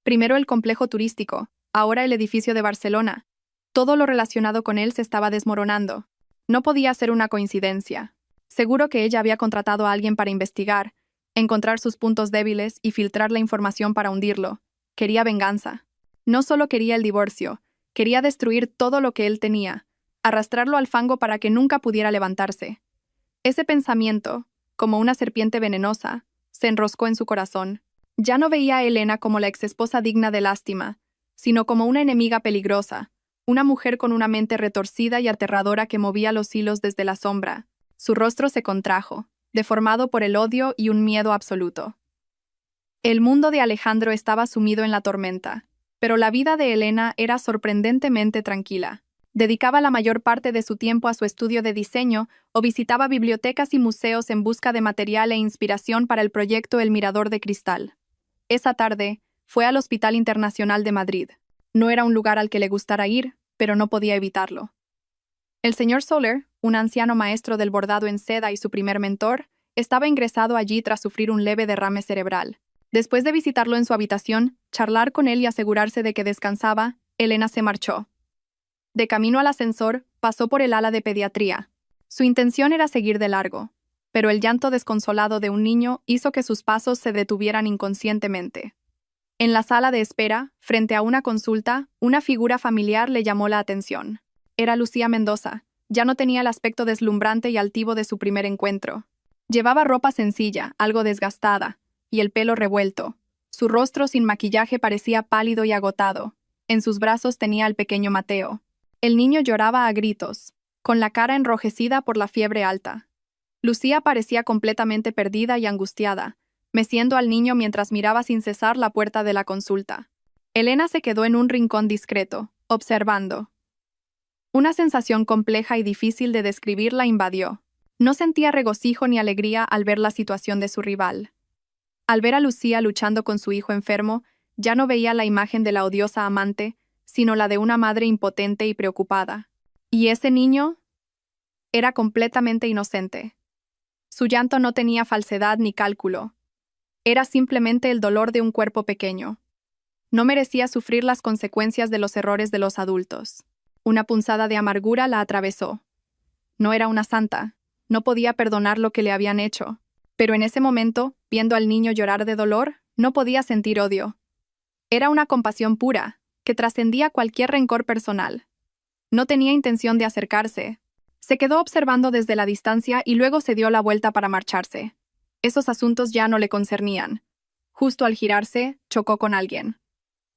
Primero el complejo turístico, ahora el edificio de Barcelona. Todo lo relacionado con él se estaba desmoronando. No podía ser una coincidencia. Seguro que ella había contratado a alguien para investigar, encontrar sus puntos débiles y filtrar la información para hundirlo. Quería venganza. No solo quería el divorcio, quería destruir todo lo que él tenía, arrastrarlo al fango para que nunca pudiera levantarse. Ese pensamiento, como una serpiente venenosa, se enroscó en su corazón. Ya no veía a Elena como la exesposa digna de lástima, sino como una enemiga peligrosa, una mujer con una mente retorcida y aterradora que movía los hilos desde la sombra. Su rostro se contrajo, deformado por el odio y un miedo absoluto. El mundo de Alejandro estaba sumido en la tormenta, pero la vida de Elena era sorprendentemente tranquila. Dedicaba la mayor parte de su tiempo a su estudio de diseño o visitaba bibliotecas y museos en busca de material e inspiración para el proyecto El Mirador de Cristal. Esa tarde, fue al Hospital Internacional de Madrid. No era un lugar al que le gustara ir, pero no podía evitarlo. El señor Soler, un anciano maestro del bordado en seda y su primer mentor, estaba ingresado allí tras sufrir un leve derrame cerebral. Después de visitarlo en su habitación, charlar con él y asegurarse de que descansaba, Elena se marchó. De camino al ascensor, pasó por el ala de pediatría. Su intención era seguir de largo, pero el llanto desconsolado de un niño hizo que sus pasos se detuvieran inconscientemente. En la sala de espera, frente a una consulta, una figura familiar le llamó la atención. Era Lucía Mendoza. Ya no tenía el aspecto deslumbrante y altivo de su primer encuentro. Llevaba ropa sencilla, algo desgastada, y el pelo revuelto. Su rostro sin maquillaje parecía pálido y agotado. En sus brazos tenía al pequeño Mateo. El niño lloraba a gritos, con la cara enrojecida por la fiebre alta. Lucía parecía completamente perdida y angustiada, meciendo al niño mientras miraba sin cesar la puerta de la consulta. Elena se quedó en un rincón discreto, observando. Una sensación compleja y difícil de describir la invadió. No sentía regocijo ni alegría al ver la situación de su rival. Al ver a Lucía luchando con su hijo enfermo, ya no veía la imagen de la odiosa amante, sino la de una madre impotente y preocupada. ¿Y ese niño? Era completamente inocente. Su llanto no tenía falsedad ni cálculo. Era simplemente el dolor de un cuerpo pequeño. No merecía sufrir las consecuencias de los errores de los adultos. Una punzada de amargura la atravesó. No era una santa. No podía perdonar lo que le habían hecho. Pero en ese momento, viendo al niño llorar de dolor, no podía sentir odio. Era una compasión pura, que trascendía cualquier rencor personal. No tenía intención de acercarse. Se quedó observando desde la distancia y luego se dio la vuelta para marcharse. Esos asuntos ya no le concernían. Justo al girarse, chocó con alguien.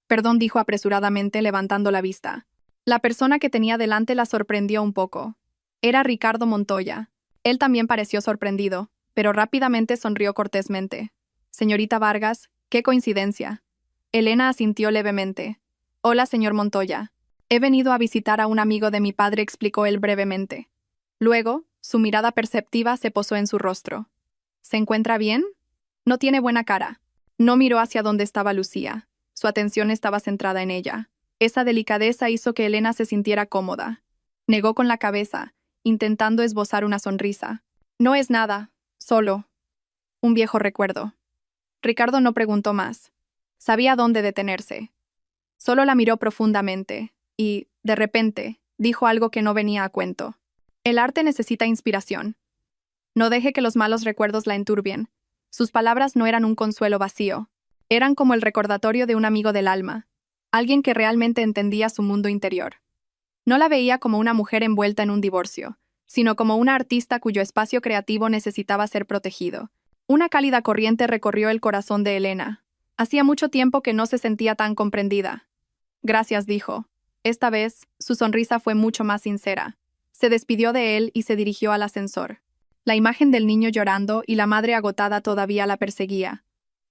Perdón, dijo apresuradamente, levantando la vista. La persona que tenía delante la sorprendió un poco. Era Ricardo Montoya. Él también pareció sorprendido, pero rápidamente sonrió cortésmente. Señorita Vargas, qué coincidencia. Elena asintió levemente. Hola, señor Montoya. He venido a visitar a un amigo de mi padre, explicó él brevemente. Luego, su mirada perceptiva se posó en su rostro. ¿Se encuentra bien? No tiene buena cara. No miró hacia donde estaba Lucía. Su atención estaba centrada en ella. Esa delicadeza hizo que Elena se sintiera cómoda. Negó con la cabeza, intentando esbozar una sonrisa. No es nada, solo un viejo recuerdo. Ricardo no preguntó más. Sabía dónde detenerse. Solo la miró profundamente y, de repente, dijo algo que no venía a cuento. El arte necesita inspiración. No deje que los malos recuerdos la enturbien. Sus palabras no eran un consuelo vacío. Eran como el recordatorio de un amigo del alma, alguien que realmente entendía su mundo interior. No la veía como una mujer envuelta en un divorcio, sino como una artista cuyo espacio creativo necesitaba ser protegido. Una cálida corriente recorrió el corazón de Elena. Hacía mucho tiempo que no se sentía tan comprendida. Gracias, dijo. Esta vez, su sonrisa fue mucho más sincera. Se despidió de él y se dirigió al ascensor. La imagen del niño llorando y la madre agotada todavía la perseguía.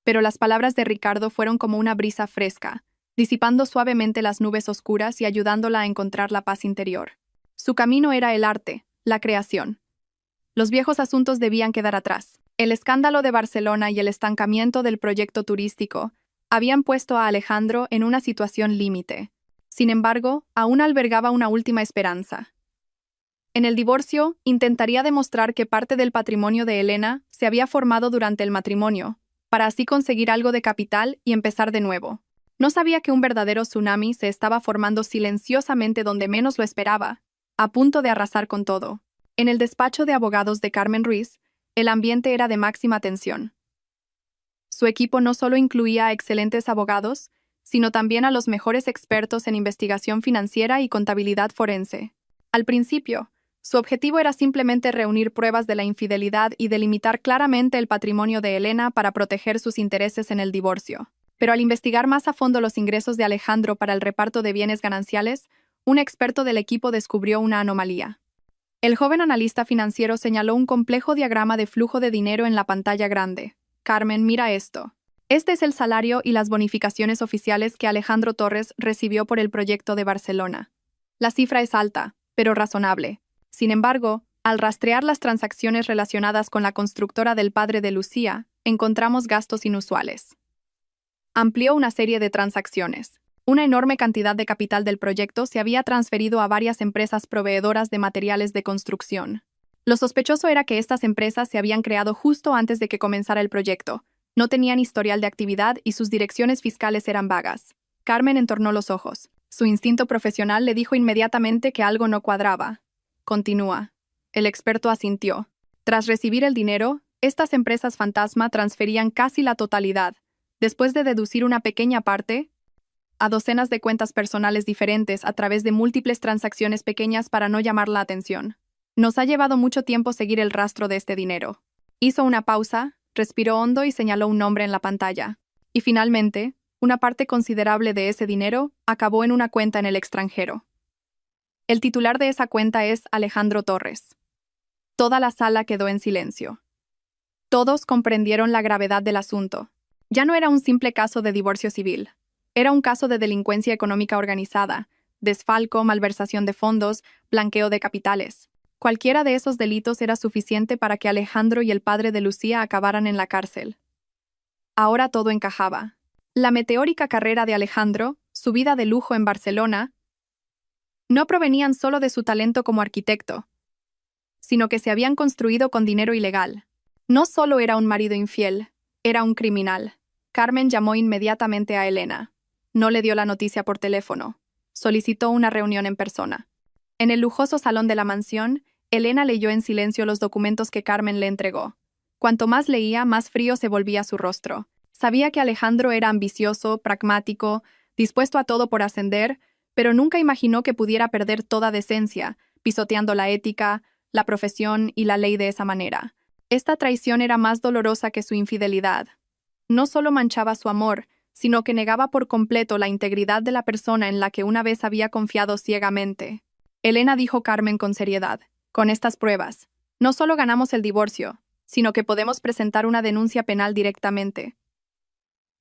Pero las palabras de Ricardo fueron como una brisa fresca, disipando suavemente las nubes oscuras y ayudándola a encontrar la paz interior. Su camino era el arte, la creación. Los viejos asuntos debían quedar atrás. El escándalo de Barcelona y el estancamiento del proyecto turístico habían puesto a Alejandro en una situación límite. Sin embargo, aún albergaba una última esperanza. En el divorcio, intentaría demostrar que parte del patrimonio de Elena se había formado durante el matrimonio, para así conseguir algo de capital y empezar de nuevo. No sabía que un verdadero tsunami se estaba formando silenciosamente donde menos lo esperaba, a punto de arrasar con todo. En el despacho de abogados de Carmen Ruiz, el ambiente era de máxima tensión. Su equipo no solo incluía a excelentes abogados, sino también a los mejores expertos en investigación financiera y contabilidad forense. Al principio, su objetivo era simplemente reunir pruebas de la infidelidad y delimitar claramente el patrimonio de Elena para proteger sus intereses en el divorcio. Pero al investigar más a fondo los ingresos de Alejandro para el reparto de bienes gananciales, un experto del equipo descubrió una anomalía. El joven analista financiero señaló un complejo diagrama de flujo de dinero en la pantalla grande. Carmen, mira esto. Este es el salario y las bonificaciones oficiales que Alejandro Torres recibió por el proyecto de Barcelona. La cifra es alta, pero razonable. Sin embargo, al rastrear las transacciones relacionadas con la constructora del padre de Lucía, encontramos gastos inusuales. Amplió una serie de transacciones. Una enorme cantidad de capital del proyecto se había transferido a varias empresas proveedoras de materiales de construcción. Lo sospechoso era que estas empresas se habían creado justo antes de que comenzara el proyecto. No tenían historial de actividad y sus direcciones fiscales eran vagas. Carmen entornó los ojos. Su instinto profesional le dijo inmediatamente que algo no cuadraba. Continúa. El experto asintió. Tras recibir el dinero, estas empresas fantasma transferían casi la totalidad, después de deducir una pequeña parte, a docenas de cuentas personales diferentes a través de múltiples transacciones pequeñas para no llamar la atención. Nos ha llevado mucho tiempo seguir el rastro de este dinero. Hizo una pausa, respiró hondo y señaló un nombre en la pantalla. Y finalmente, una parte considerable de ese dinero acabó en una cuenta en el extranjero. El titular de esa cuenta es Alejandro Torres. Toda la sala quedó en silencio. Todos comprendieron la gravedad del asunto. Ya no era un simple caso de divorcio civil. Era un caso de delincuencia económica organizada, desfalco, malversación de fondos, blanqueo de capitales. Cualquiera de esos delitos era suficiente para que Alejandro y el padre de Lucía acabaran en la cárcel. Ahora todo encajaba. La meteórica carrera de Alejandro, su vida de lujo en Barcelona, no provenían solo de su talento como arquitecto, sino que se habían construido con dinero ilegal. No solo era un marido infiel, era un criminal. Carmen llamó inmediatamente a Elena. No le dio la noticia por teléfono. Solicitó una reunión en persona. En el lujoso salón de la mansión, Elena leyó en silencio los documentos que Carmen le entregó. Cuanto más leía, más frío se volvía su rostro. Sabía que Alejandro era ambicioso, pragmático, dispuesto a todo por ascender, pero nunca imaginó que pudiera perder toda decencia, pisoteando la ética, la profesión y la ley de esa manera. Esta traición era más dolorosa que su infidelidad. No solo manchaba su amor, sino que negaba por completo la integridad de la persona en la que una vez había confiado ciegamente. Elena dijo Carmen con seriedad: con estas pruebas, no solo ganamos el divorcio, sino que podemos presentar una denuncia penal directamente.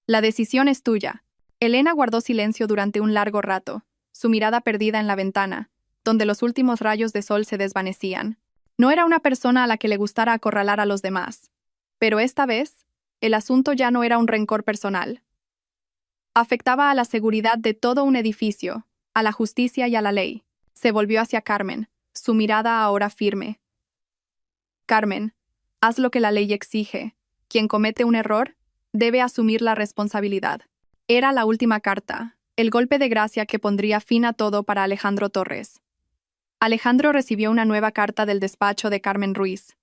La decisión es tuya. Elena guardó silencio durante un largo rato, su mirada perdida en la ventana, donde los últimos rayos de sol se desvanecían. No era una persona a la que le gustara acorralar a los demás. Pero esta vez, el asunto ya no era un rencor personal. Afectaba a la seguridad de todo un edificio, a la justicia y a la ley. Se volvió hacia Carmen, su mirada ahora firme. Carmen, haz lo que la ley exige. Quien comete un error debe asumir la responsabilidad. Era la última carta, el golpe de gracia que pondría fin a todo para Alejandro Torres. Alejandro recibió una nueva carta del despacho de Carmen Ruiz.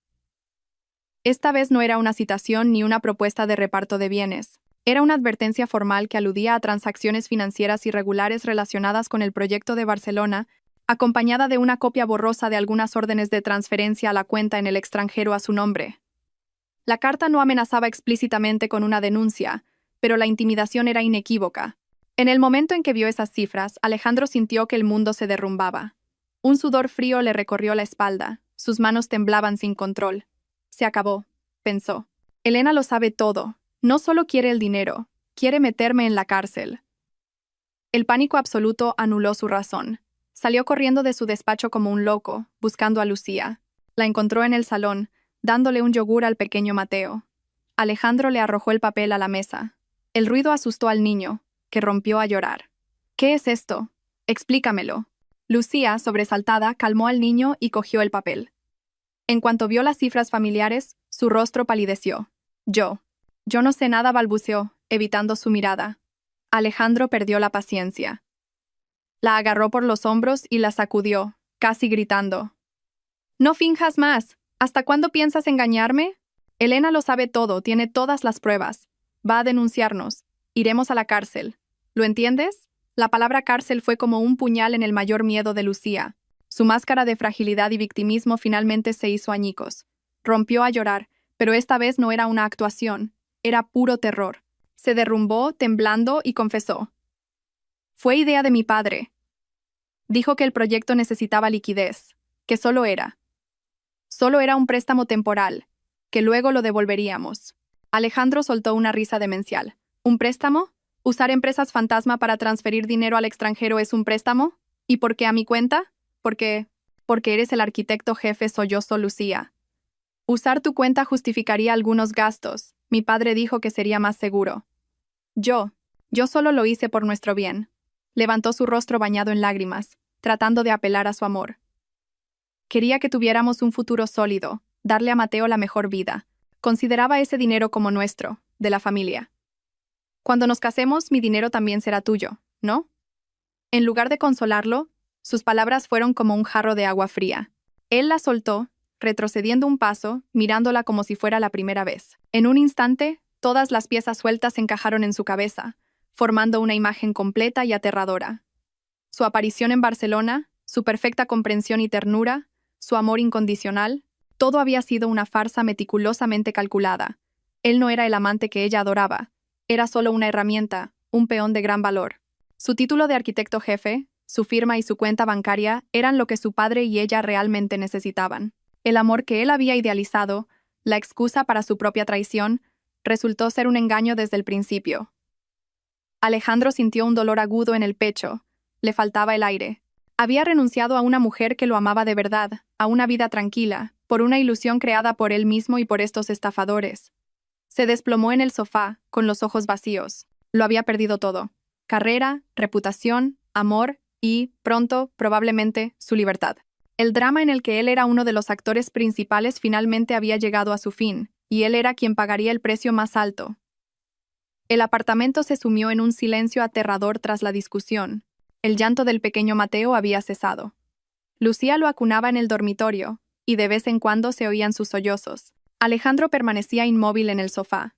Esta vez no era una citación ni una propuesta de reparto de bienes. Era una advertencia formal que aludía a transacciones financieras irregulares relacionadas con el proyecto de Barcelona, acompañada de una copia borrosa de algunas órdenes de transferencia a la cuenta en el extranjero a su nombre. La carta no amenazaba explícitamente con una denuncia, pero la intimidación era inequívoca. En el momento en que vio esas cifras, Alejandro sintió que el mundo se derrumbaba. Un sudor frío le recorrió la espalda, sus manos temblaban sin control. Se acabó, pensó. Elena lo sabe todo. No solo quiere el dinero, quiere meterme en la cárcel. El pánico absoluto anuló su razón. Salió corriendo de su despacho como un loco, buscando a Lucía. La encontró en el salón, dándole un yogur al pequeño Mateo. Alejandro le arrojó el papel a la mesa. El ruido asustó al niño, que rompió a llorar. ¿Qué es esto? Explícamelo. Lucía, sobresaltada, calmó al niño y cogió el papel. En cuanto vio las cifras familiares, su rostro palideció. Yo no sé nada, balbuceó, evitando su mirada. Alejandro perdió la paciencia. La agarró por los hombros y la sacudió, casi gritando. «No finjas más. ¿Hasta cuándo piensas engañarme? Elena lo sabe todo, tiene todas las pruebas. Va a denunciarnos. Iremos a la cárcel. ¿Lo entiendes?» La palabra cárcel fue como un puñal en el mayor miedo de Lucía. Su máscara de fragilidad y victimismo finalmente se hizo añicos. Rompió a llorar, pero esta vez no era una actuación, era puro terror. Se derrumbó, temblando, y confesó. «Fue idea de mi padre». Dijo que el proyecto necesitaba liquidez, que solo era un préstamo temporal, que luego lo devolveríamos. Alejandro soltó una risa demencial. ¿Un préstamo? ¿Usar empresas fantasma para transferir dinero al extranjero es un préstamo? ¿Y por qué a mi cuenta? Porque eres el arquitecto jefe, sollozó Lucía. Usar tu cuenta justificaría algunos gastos. Mi padre dijo que sería más seguro. Yo solo lo hice por nuestro bien. Levantó su rostro bañado en lágrimas, tratando de apelar a su amor. Quería que tuviéramos un futuro sólido, darle a Mateo la mejor vida. Consideraba ese dinero como nuestro, de la familia. Cuando nos casemos, mi dinero también será tuyo, ¿no? En lugar de consolarlo, sus palabras fueron como un jarro de agua fría. Él la soltó, retrocediendo un paso, mirándola como si fuera la primera vez. En un instante, todas las piezas sueltas encajaron en su cabeza, formando una imagen completa y aterradora. Su aparición en Barcelona, su perfecta comprensión y ternura, su amor incondicional, todo había sido una farsa meticulosamente calculada. Él no era el amante que ella adoraba, era solo una herramienta, un peón de gran valor. Su título de arquitecto jefe, su firma y su cuenta bancaria eran lo que su padre y ella realmente necesitaban. El amor que él había idealizado La excusa para su propia traición resultó ser un engaño desde el principio. Alejandro sintió un dolor agudo en el pecho. Le faltaba el aire. Había renunciado a una mujer que lo amaba de verdad, a una vida tranquila, por una ilusión creada por él mismo y por estos estafadores. Se desplomó en el sofá, con los ojos vacíos. Lo había perdido todo. Carrera, reputación, amor y, pronto, probablemente, su libertad. El drama en el que él era uno de los actores principales finalmente había llegado a su fin, y él era quien pagaría el precio más alto. El apartamento se sumió en un silencio aterrador tras la discusión. El llanto del pequeño Mateo había cesado. Lucía lo acunaba en el dormitorio, y de vez en cuando se oían sus sollozos. Alejandro permanecía inmóvil en el sofá,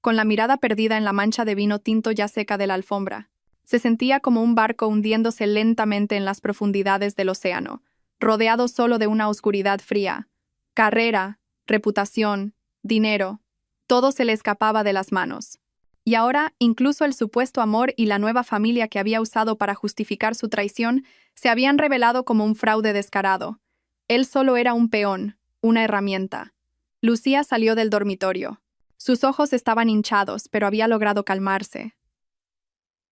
con la mirada perdida en la mancha de vino tinto ya seca de la alfombra. Se sentía como un barco hundiéndose lentamente en las profundidades del océano, rodeado solo de una oscuridad fría. Carrera, reputación, dinero, todo se le escapaba de las manos. Y ahora, incluso el supuesto amor y la nueva familia que había usado para justificar su traición se habían revelado como un fraude descarado. Él solo era un peón, una herramienta. Lucía salió del dormitorio. Sus ojos estaban hinchados, pero había logrado calmarse.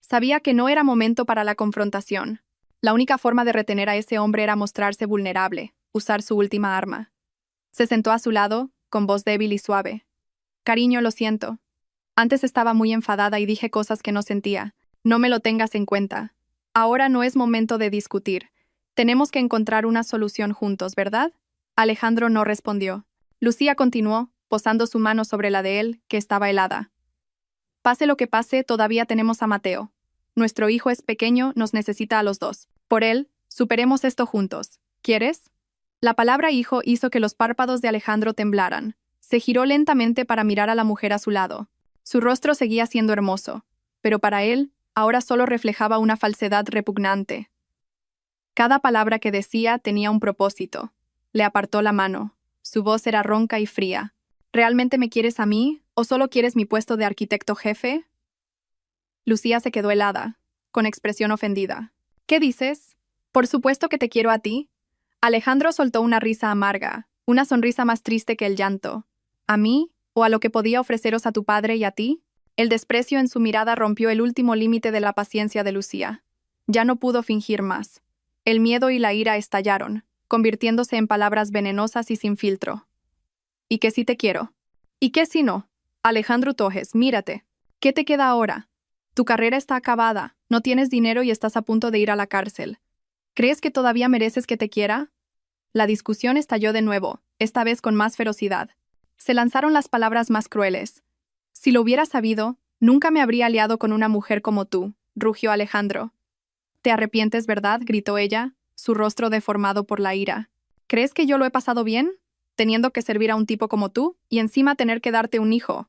Sabía que no era momento para la confrontación. La única forma de retener a ese hombre era mostrarse vulnerable, usar su última arma. Se sentó a su lado, con voz débil y suave. «Cariño, lo siento. Antes estaba muy enfadada y dije cosas que no sentía. No me lo tengas en cuenta. Ahora no es momento de discutir. Tenemos que encontrar una solución juntos, ¿verdad?» Alejandro no respondió. Lucía continuó, posando su mano sobre la de él, que estaba helada. «Pase lo que pase, todavía tenemos a Mateo. Nuestro hijo es pequeño, nos necesita a los dos. Por él, superemos esto juntos. ¿Quieres?» La palabra hijo hizo que los párpados de Alejandro temblaran. Se giró lentamente para mirar a la mujer a su lado. Su rostro seguía siendo hermoso, pero para él, ahora solo reflejaba una falsedad repugnante. Cada palabra que decía tenía un propósito. Le apartó la mano. Su voz era ronca y fría. «¿Realmente me quieres a mí, o solo quieres mi puesto de arquitecto jefe?» Lucía se quedó helada, con expresión ofendida. «¿Qué dices? Por supuesto que te quiero a ti». Alejandro soltó una risa amarga, una sonrisa más triste que el llanto. «¿A mí? ¿O a lo que podía ofreceros a tu padre y a ti?» El desprecio en su mirada rompió el último límite de la paciencia de Lucía. Ya no pudo fingir más. El miedo y la ira estallaron, convirtiéndose en palabras venenosas y sin filtro. «¿Y que sí te quiero? ¿Y qué si no? Alejandro Tojes, mírate. ¿Qué te queda ahora? Tu carrera está acabada, no tienes dinero y estás a punto de ir a la cárcel. ¿Crees que todavía mereces que te quiera?» La discusión estalló de nuevo, esta vez con más ferocidad. Se lanzaron las palabras más crueles. «Si lo hubiera sabido, nunca me habría aliado con una mujer como tú», rugió Alejandro. «¿Te arrepientes, verdad?», gritó ella, su rostro deformado por la ira. «¿Crees que yo lo he pasado bien? Teniendo que servir a un tipo como tú, y encima tener que darte un hijo.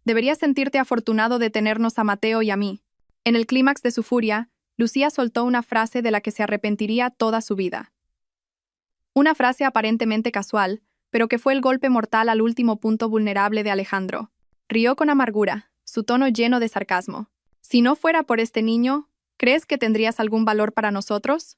Deberías sentirte afortunado de tenernos a Mateo y a mí». En el clímax de su furia, Lucía soltó una frase de la que se arrepentiría toda su vida. Una frase aparentemente casual, pero que fue el golpe mortal al último punto vulnerable de Alejandro. Rió con amargura, su tono lleno de sarcasmo. «Si no fuera por este niño, ¿crees que tendrías algún valor para nosotros?»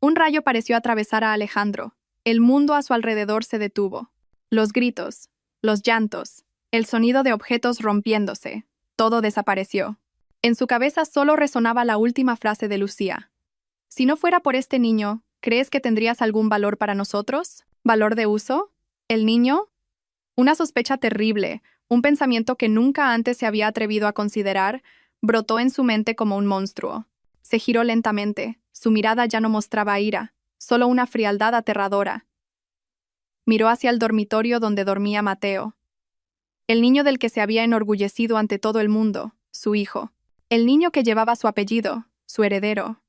Un rayo pareció atravesar a Alejandro. El mundo a su alrededor se detuvo. Los gritos, los llantos, el sonido de objetos rompiéndose, todo desapareció. En su cabeza solo resonaba la última frase de Lucía. «Si no fuera por este niño, ¿crees que tendrías algún valor para nosotros? ¿Valor de uso? ¿El niño?» Una sospecha terrible, un pensamiento que nunca antes se había atrevido a considerar, brotó en su mente como un monstruo. Se giró lentamente, su mirada ya no mostraba ira, solo una frialdad aterradora. Miró hacia el dormitorio donde dormía Mateo. El niño del que se había enorgullecido ante todo el mundo, su hijo. El niño que llevaba su apellido, su heredero.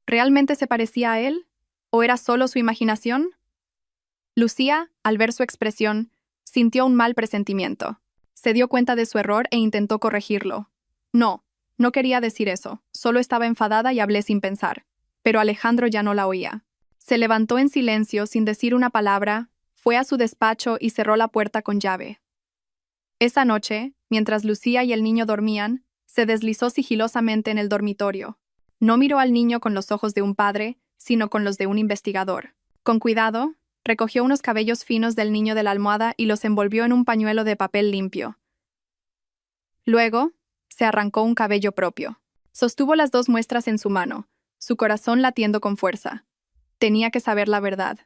¿Realmente se parecía a él? ¿O era solo su imaginación? Lucía, al ver su expresión, sintió un mal presentimiento. Se dio cuenta de su error e intentó corregirlo. No quería decir eso, solo estaba enfadada y hablé sin pensar. Pero Alejandro ya no la oía. Se levantó en silencio sin decir una palabra, fue a su despacho y cerró la puerta con llave. Esa noche, mientras Lucía y el niño dormían, se deslizó sigilosamente en el dormitorio. No miró al niño con los ojos de un padre, sino con los de un investigador. Con cuidado, recogió unos cabellos finos del niño de la almohada y los envolvió en un pañuelo de papel limpio. Luego, se arrancó un cabello propio. Sostuvo las dos muestras en su mano, su corazón latiendo con fuerza. Tenía que saber la verdad.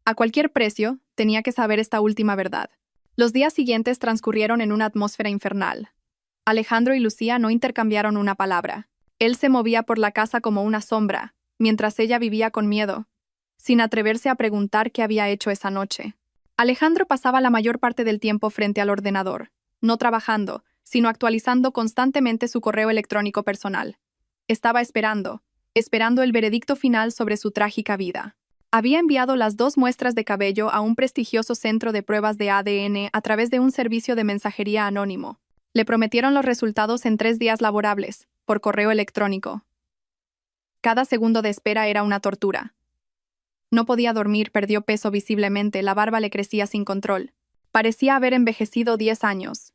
A cualquier precio, tenía que saber esta última verdad. Los días siguientes transcurrieron en una atmósfera infernal. Alejandro y Lucía no intercambiaron una palabra. Él se movía por la casa como una sombra, mientras ella vivía con miedo, sin atreverse a preguntar qué había hecho esa noche. Alejandro pasaba la mayor parte del tiempo frente al ordenador, no trabajando, sino actualizando constantemente su correo electrónico personal. Estaba esperando el veredicto final sobre su trágica vida. Había enviado las 2 muestras de cabello a un prestigioso centro de pruebas de ADN a través de un servicio de mensajería anónimo. Le prometieron los resultados en 3 días laborables, por correo electrónico. Cada segundo de espera era una tortura. No podía dormir, perdió peso visiblemente, la barba le crecía sin control. Parecía haber envejecido 10 años.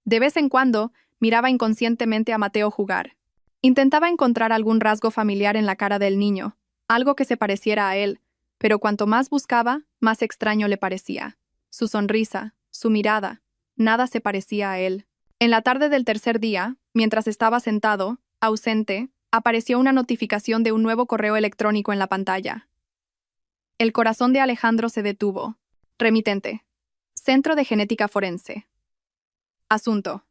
De vez en cuando, miraba inconscientemente a Mateo jugar. Intentaba encontrar algún rasgo familiar en la cara del niño, algo que se pareciera a él, pero cuanto más buscaba, más extraño le parecía. Su sonrisa, su mirada, nada se parecía a él. En la tarde del tercer día, mientras estaba sentado, ausente, apareció una notificación de un nuevo correo electrónico en la pantalla. El corazón de Alejandro se detuvo. Remitente. Centro de Genética Forense. Asunto.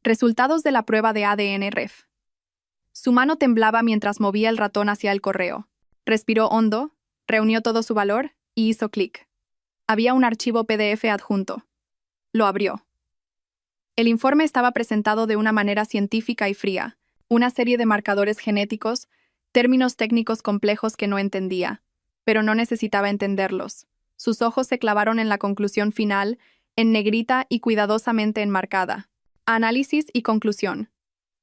Resultados de la prueba de ADN REF. Su mano temblaba mientras movía el ratón hacia el correo. Respiró hondo, reunió todo su valor y hizo clic. Había un archivo PDF adjunto. Lo abrió. El informe estaba presentado de una manera científica y fría, una serie de marcadores genéticos, términos técnicos complejos que no entendía, pero no necesitaba entenderlos. Sus ojos se clavaron en la conclusión final, en negrita y cuidadosamente enmarcada. Análisis y conclusión.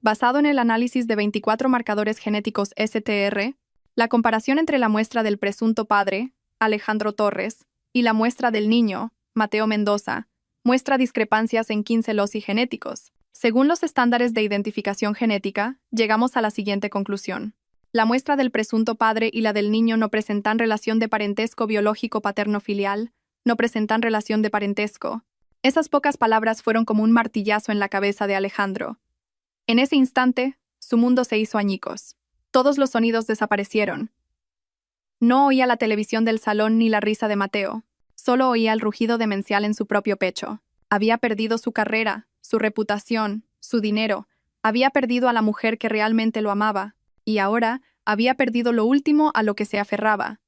Basado en el análisis de 24 marcadores genéticos STR, la comparación entre la muestra del presunto padre, Alejandro Torres, y la muestra del niño, Mateo Mendoza, muestra discrepancias en 15 loci genéticos. Según los estándares de identificación genética, llegamos a la siguiente conclusión. La muestra del presunto padre y la del niño no presentan relación de parentesco biológico paterno-filial, no presentan relación de parentesco. Esas pocas palabras fueron como un martillazo en la cabeza de Alejandro. En ese instante, su mundo se hizo añicos. Todos los sonidos desaparecieron. No oía la televisión del salón ni la risa de Mateo. Solo oía el rugido demencial en su propio pecho. Había perdido su carrera, su reputación, su dinero. Había perdido a la mujer que realmente lo amaba. Y ahora había perdido lo último a lo que se aferraba.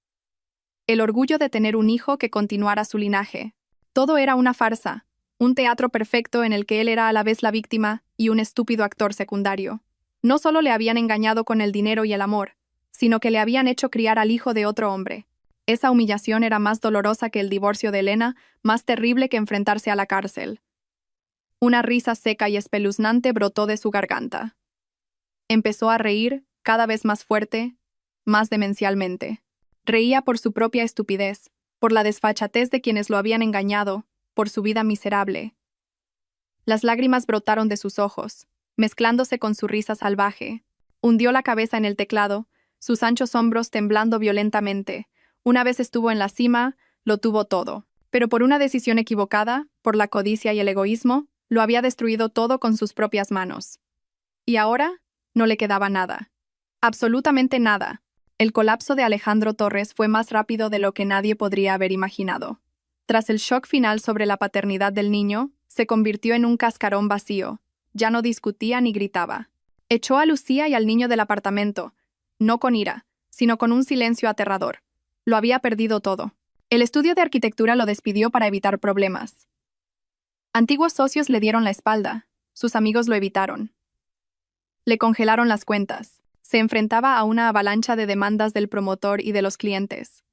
El orgullo de tener un hijo que continuara su linaje. Todo era una farsa, un teatro perfecto en el que él era a la vez la víctima y un estúpido actor secundario. No solo le habían engañado con el dinero y el amor, sino que le habían hecho criar al hijo de otro hombre. Esa humillación era más dolorosa que el divorcio de Elena, más terrible que enfrentarse a la cárcel. Una risa seca y espeluznante brotó de su garganta. Empezó a reír, cada vez más fuerte, más demencialmente. Reía por su propia estupidez, por la desfachatez de quienes lo habían engañado, por su vida miserable. Las lágrimas brotaron de sus ojos, mezclándose con su risa salvaje. Hundió la cabeza en el teclado, sus anchos hombros temblando violentamente. Una vez estuvo en la cima, lo tuvo todo. Pero por una decisión equivocada, por la codicia y el egoísmo, lo había destruido todo con sus propias manos. Y ahora, no le quedaba nada. Absolutamente nada. El colapso de Alejandro Torres fue más rápido de lo que nadie podría haber imaginado. Tras el shock final sobre la paternidad del niño, se convirtió en un cascarón vacío. Ya no discutía ni gritaba. Echó a Lucía y al niño del apartamento, no con ira, sino con un silencio aterrador. Lo había perdido todo. El estudio de arquitectura lo despidió para evitar problemas. Antiguos socios le dieron la espalda. Sus amigos lo evitaron. Le congelaron las cuentas. Se enfrentaba a una avalancha de demandas del promotor y de los clientes.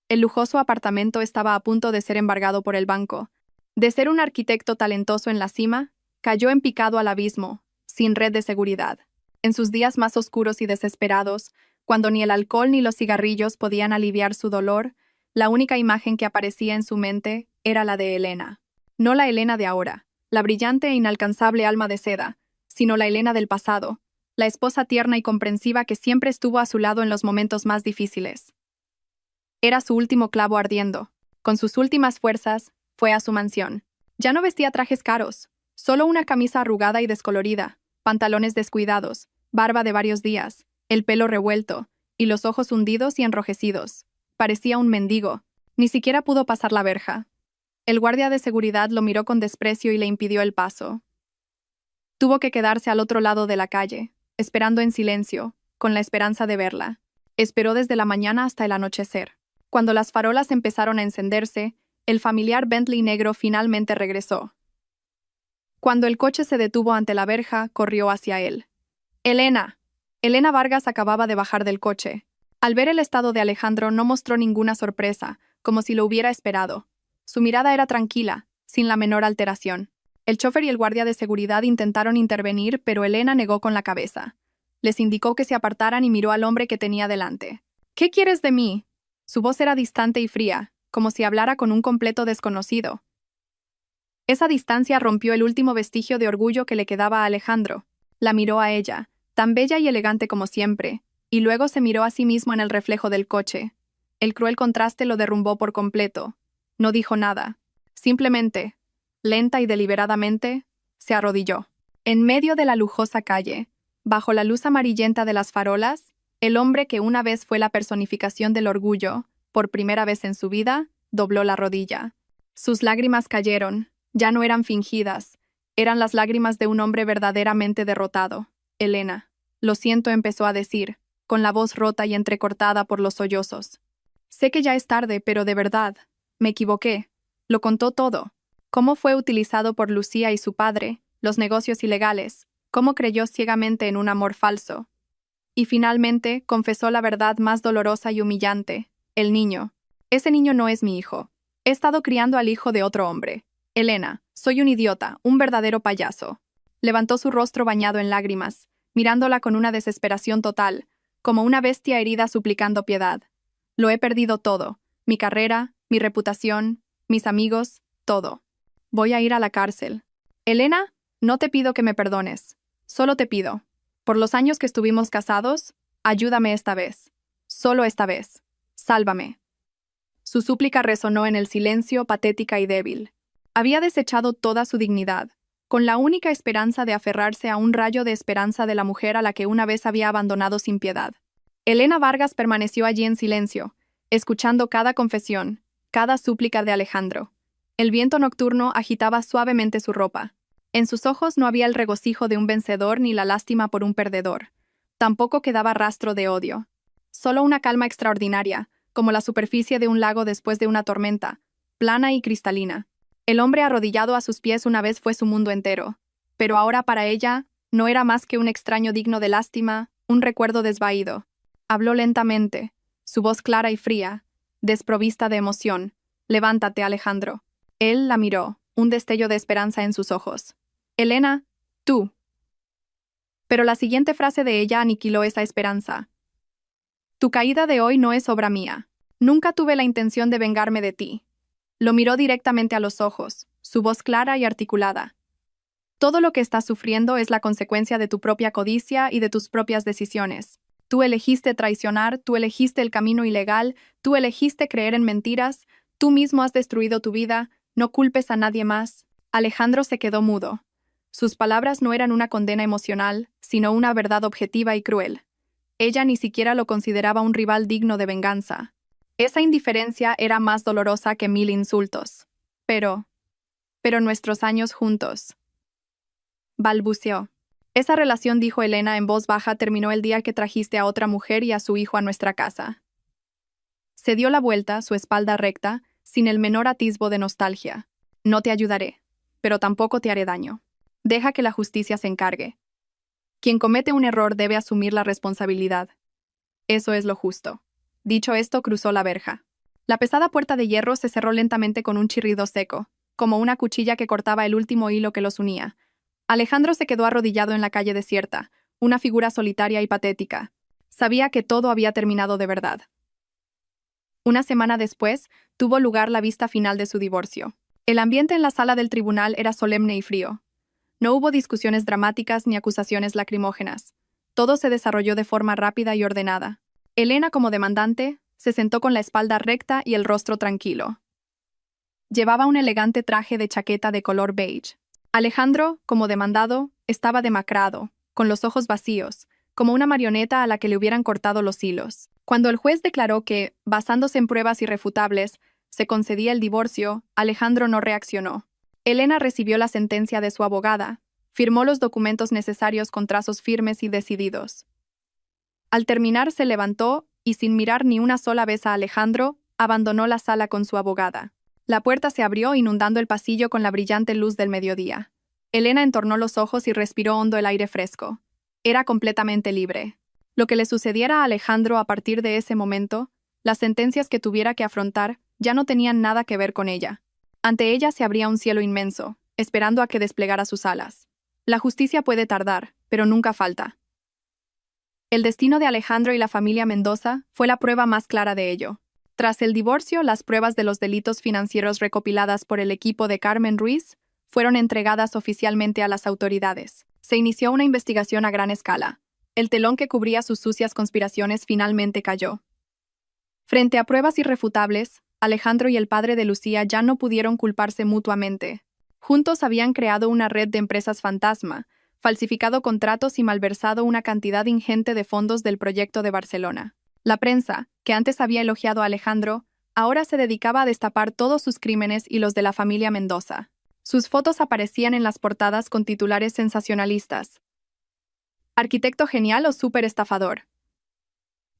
El lujoso apartamento estaba a punto de ser embargado por el banco. De ser un arquitecto talentoso en la cima, cayó en picado al abismo, sin red de seguridad. En sus días más oscuros y desesperados, cuando ni el alcohol ni los cigarrillos podían aliviar su dolor, la única imagen que aparecía en su mente era la de Elena. No la Elena de ahora, la brillante e inalcanzable alma de seda, sino la Elena del pasado, la esposa tierna y comprensiva que siempre estuvo a su lado en los momentos más difíciles. Era su último clavo ardiendo. Con sus últimas fuerzas, fue a su mansión. Ya no vestía trajes caros, solo una camisa arrugada y descolorida, pantalones descuidados, barba de varios días, el pelo revuelto, y los ojos hundidos y enrojecidos. Parecía un mendigo. Ni siquiera pudo pasar la verja. El guardia de seguridad lo miró con desprecio y le impidió el paso. Tuvo que quedarse al otro lado de la calle, esperando en silencio, con la esperanza de verla. Esperó desde la mañana hasta el anochecer. Cuando las farolas empezaron a encenderse, el familiar Bentley negro finalmente regresó. Cuando el coche se detuvo ante la verja, corrió hacia él. ¡Elena! Elena Vargas acababa de bajar del coche. Al ver el estado de Alejandro no mostró ninguna sorpresa, como si lo hubiera esperado. Su mirada era tranquila, sin la menor alteración. El chofer y el guardia de seguridad intentaron intervenir, pero Elena negó con la cabeza. Les indicó que se apartaran y miró al hombre que tenía delante. ¿Qué quieres de mí? Su voz era distante y fría, como si hablara con un completo desconocido. Esa distancia rompió el último vestigio de orgullo que le quedaba a Alejandro. La miró a ella, tan bella y elegante como siempre, y luego se miró a sí mismo en el reflejo del coche. El cruel contraste lo derrumbó por completo. No dijo nada. Simplemente, lenta y deliberadamente, se arrodilló. En medio de la lujosa calle, bajo la luz amarillenta de las farolas, el hombre que una vez fue la personificación del orgullo, por primera vez en su vida, dobló la rodilla. Sus lágrimas cayeron, ya no eran fingidas, eran las lágrimas de un hombre verdaderamente derrotado. Elena, lo siento, empezó a decir, con la voz rota y entrecortada por los sollozos. Sé que ya es tarde, pero de verdad, me equivoqué. Lo contó todo. Cómo fue utilizado por Lucía y su padre, los negocios ilegales, cómo creyó ciegamente en un amor falso. Y finalmente confesó la verdad más dolorosa y humillante. El niño. Ese niño no es mi hijo. He estado criando al hijo de otro hombre. Elena, soy un idiota, un verdadero payaso. Levantó su rostro bañado en lágrimas, mirándola con una desesperación total, como una bestia herida suplicando piedad. Lo he perdido todo, mi carrera, mi reputación, mis amigos, todo. Voy a ir a la cárcel. Elena, no te pido que me perdones. Solo te pido, por los años que estuvimos casados, ayúdame esta vez. Solo esta vez. Sálvame. Su súplica resonó en el silencio, patética y débil. Había desechado toda su dignidad, con la única esperanza de aferrarse a un rayo de esperanza de la mujer a la que una vez había abandonado sin piedad. Elena Vargas permaneció allí en silencio, escuchando cada confesión, cada súplica de Alejandro. El viento nocturno agitaba suavemente su ropa. En sus ojos no había el regocijo de un vencedor ni la lástima por un perdedor. Tampoco quedaba rastro de odio. Solo una calma extraordinaria, como la superficie de un lago después de una tormenta, plana y cristalina. El hombre arrodillado a sus pies una vez fue su mundo entero, pero ahora para ella no era más que un extraño digno de lástima, un recuerdo desvaído. Habló lentamente, su voz clara y fría, desprovista de emoción. Levántate, Alejandro. Él la miró, un destello de esperanza en sus ojos. Elena, tú. Pero la siguiente frase de ella aniquiló esa esperanza. Tu caída de hoy no es obra mía. Nunca tuve la intención de vengarme de ti. Lo miró directamente a los ojos, su voz clara y articulada. Todo lo que estás sufriendo es la consecuencia de tu propia codicia y de tus propias decisiones. Tú elegiste traicionar, tú elegiste el camino ilegal, tú elegiste creer en mentiras, tú mismo has destruido tu vida, no culpes a nadie más. Alejandro se quedó mudo. Sus palabras no eran una condena emocional, sino una verdad objetiva y cruel. Ella ni siquiera lo consideraba un rival digno de venganza. Esa indiferencia era más dolorosa que 1000 insultos. Pero nuestros años juntos. Balbuceó. Esa relación, dijo Elena en voz baja, terminó el día que trajiste a otra mujer y a su hijo a nuestra casa. Se dio la vuelta, su espalda recta, sin el menor atisbo de nostalgia. No te ayudaré, pero tampoco te haré daño. Deja que la justicia se encargue. Quien comete un error debe asumir la responsabilidad. Eso es lo justo. Dicho esto, cruzó la verja. La pesada puerta de hierro se cerró lentamente con un chirrido seco, como una cuchilla que cortaba el último hilo que los unía. Alejandro se quedó arrodillado en la calle desierta, una figura solitaria y patética. Sabía que todo había terminado de verdad. Una semana después, tuvo lugar la vista final de su divorcio. El ambiente en la sala del tribunal era solemne y frío. No hubo discusiones dramáticas ni acusaciones lacrimógenas. Todo se desarrolló de forma rápida y ordenada. Elena, como demandante, Se sentó con la espalda recta y el rostro tranquilo. Llevaba un elegante traje de chaqueta de color beige. Alejandro, como demandado, estaba demacrado, con los ojos vacíos, como una marioneta a la que le hubieran cortado los hilos. Cuando el juez declaró que, basándose en pruebas irrefutables, se concedía el divorcio, Alejandro no reaccionó. Elena recibió la sentencia de su abogada, firmó los documentos necesarios con trazos firmes y decididos. Al terminar se levantó y, sin mirar ni una sola vez a Alejandro, abandonó la sala con su abogada. La puerta se abrió inundando el pasillo con la brillante luz del mediodía. Elena entornó los ojos y respiró hondo el aire fresco. Era completamente libre. Lo que le sucediera a Alejandro a partir de ese momento, las sentencias que tuviera que afrontar, ya no tenían nada que ver con ella. Ante ella se abría un cielo inmenso, esperando a que desplegara sus alas. La justicia puede tardar, pero nunca falta. El destino de Alejandro y la familia Mendoza fue la prueba más clara de ello. Tras el divorcio, las pruebas de los delitos financieros recopiladas por el equipo de Carmen Ruiz fueron entregadas oficialmente a las autoridades. Se inició una investigación a gran escala. El telón que cubría sus sucias conspiraciones finalmente cayó. Frente a pruebas irrefutables, Alejandro y el padre de Lucía ya no pudieron culparse mutuamente. Juntos habían creado una red de empresas fantasma, falsificado contratos y malversado una cantidad ingente de fondos del proyecto de Barcelona. La prensa, que antes había elogiado a Alejandro, ahora se dedicaba a destapar todos sus crímenes y los de la familia Mendoza. Sus fotos aparecían en las portadas con titulares sensacionalistas. Arquitecto genial o superestafador.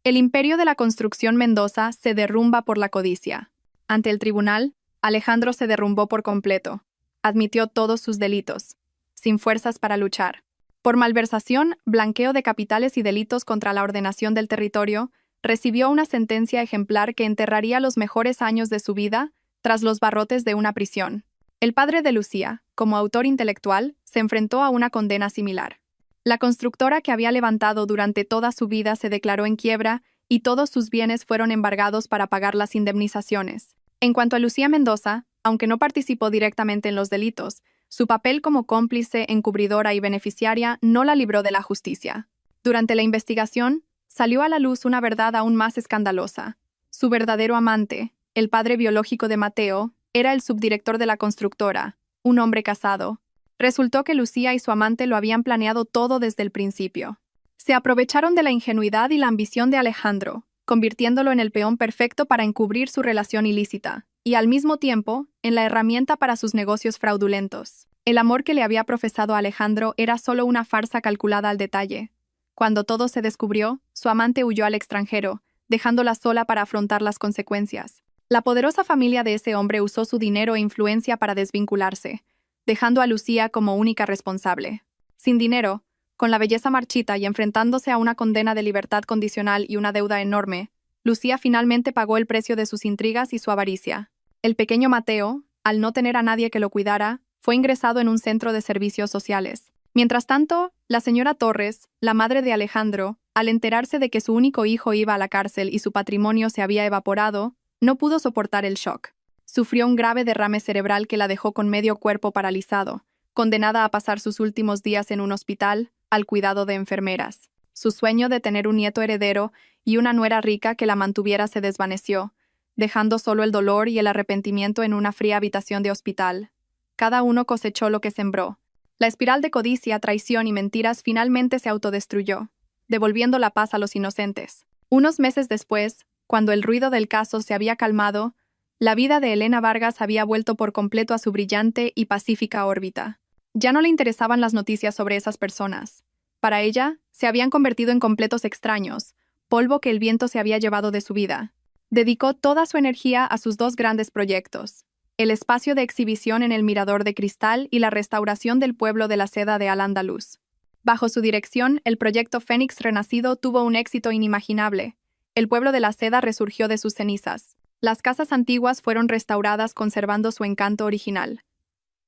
El imperio de la construcción Mendoza se derrumba por la codicia. Ante el tribunal, Alejandro se derrumbó por completo. Admitió todos sus delitos, sin fuerzas para luchar. Por malversación, blanqueo de capitales y delitos contra la ordenación del territorio, recibió una sentencia ejemplar que enterraría los mejores años de su vida tras los barrotes de una prisión. El padre de Lucía, como autor intelectual, se enfrentó a una condena similar. La constructora que había levantado durante toda su vida se declaró en quiebra y todos sus bienes fueron embargados para pagar las indemnizaciones. En cuanto a Lucía Mendoza, aunque no participó directamente en los delitos, su papel como cómplice, encubridora y beneficiaria no la libró de la justicia. Durante la investigación, salió a la luz una verdad aún más escandalosa. Su verdadero amante, el padre biológico de Mateo, era el subdirector de la constructora, un hombre casado. Resultó que Lucía y su amante lo habían planeado todo desde el principio. Se aprovecharon de la ingenuidad y la ambición de Alejandro, convirtiéndolo en el peón perfecto para encubrir su relación ilícita, y al mismo tiempo, en la herramienta para sus negocios fraudulentos. El amor que le había profesado a Alejandro era solo una farsa calculada al detalle. Cuando todo se descubrió, su amante huyó al extranjero, dejándola sola para afrontar las consecuencias. La poderosa familia de ese hombre usó su dinero e influencia para desvincularse, dejando a Lucía como única responsable. Sin dinero, con la belleza marchita y enfrentándose a una condena de libertad condicional y una deuda enorme, Lucía finalmente pagó el precio de sus intrigas y su avaricia. El pequeño Mateo, al no tener a nadie que lo cuidara, fue ingresado en un centro de servicios sociales. Mientras tanto, la señora Torres, la madre de Alejandro, al enterarse de que su único hijo iba a la cárcel y su patrimonio se había evaporado, no pudo soportar el shock. Sufrió un grave derrame cerebral que la dejó con medio cuerpo paralizado, condenada a pasar sus últimos días en un hospital, al cuidado de enfermeras. Su sueño de tener un nieto heredero y una nuera rica que la mantuviera se desvaneció, dejando solo el dolor y el arrepentimiento en una fría habitación de hospital. Cada uno cosechó lo que sembró. La espiral de codicia, traición y mentiras finalmente se autodestruyó, devolviendo la paz a los inocentes. Unos meses después, cuando el ruido del caso se había calmado, la vida de Elena Vargas había vuelto por completo a su brillante y pacífica órbita. Ya no le interesaban las noticias sobre esas personas. Para ella, se habían convertido en completos extraños, polvo que el viento se había llevado de su vida. Dedicó toda su energía a sus dos grandes proyectos: el espacio de exhibición en el Mirador de Cristal y la restauración del pueblo de la Seda de Al-Ándalus. Bajo su dirección, el proyecto Fénix Renacido tuvo un éxito inimaginable. El pueblo de la Seda resurgió de sus cenizas. Las casas antiguas fueron restauradas conservando su encanto original.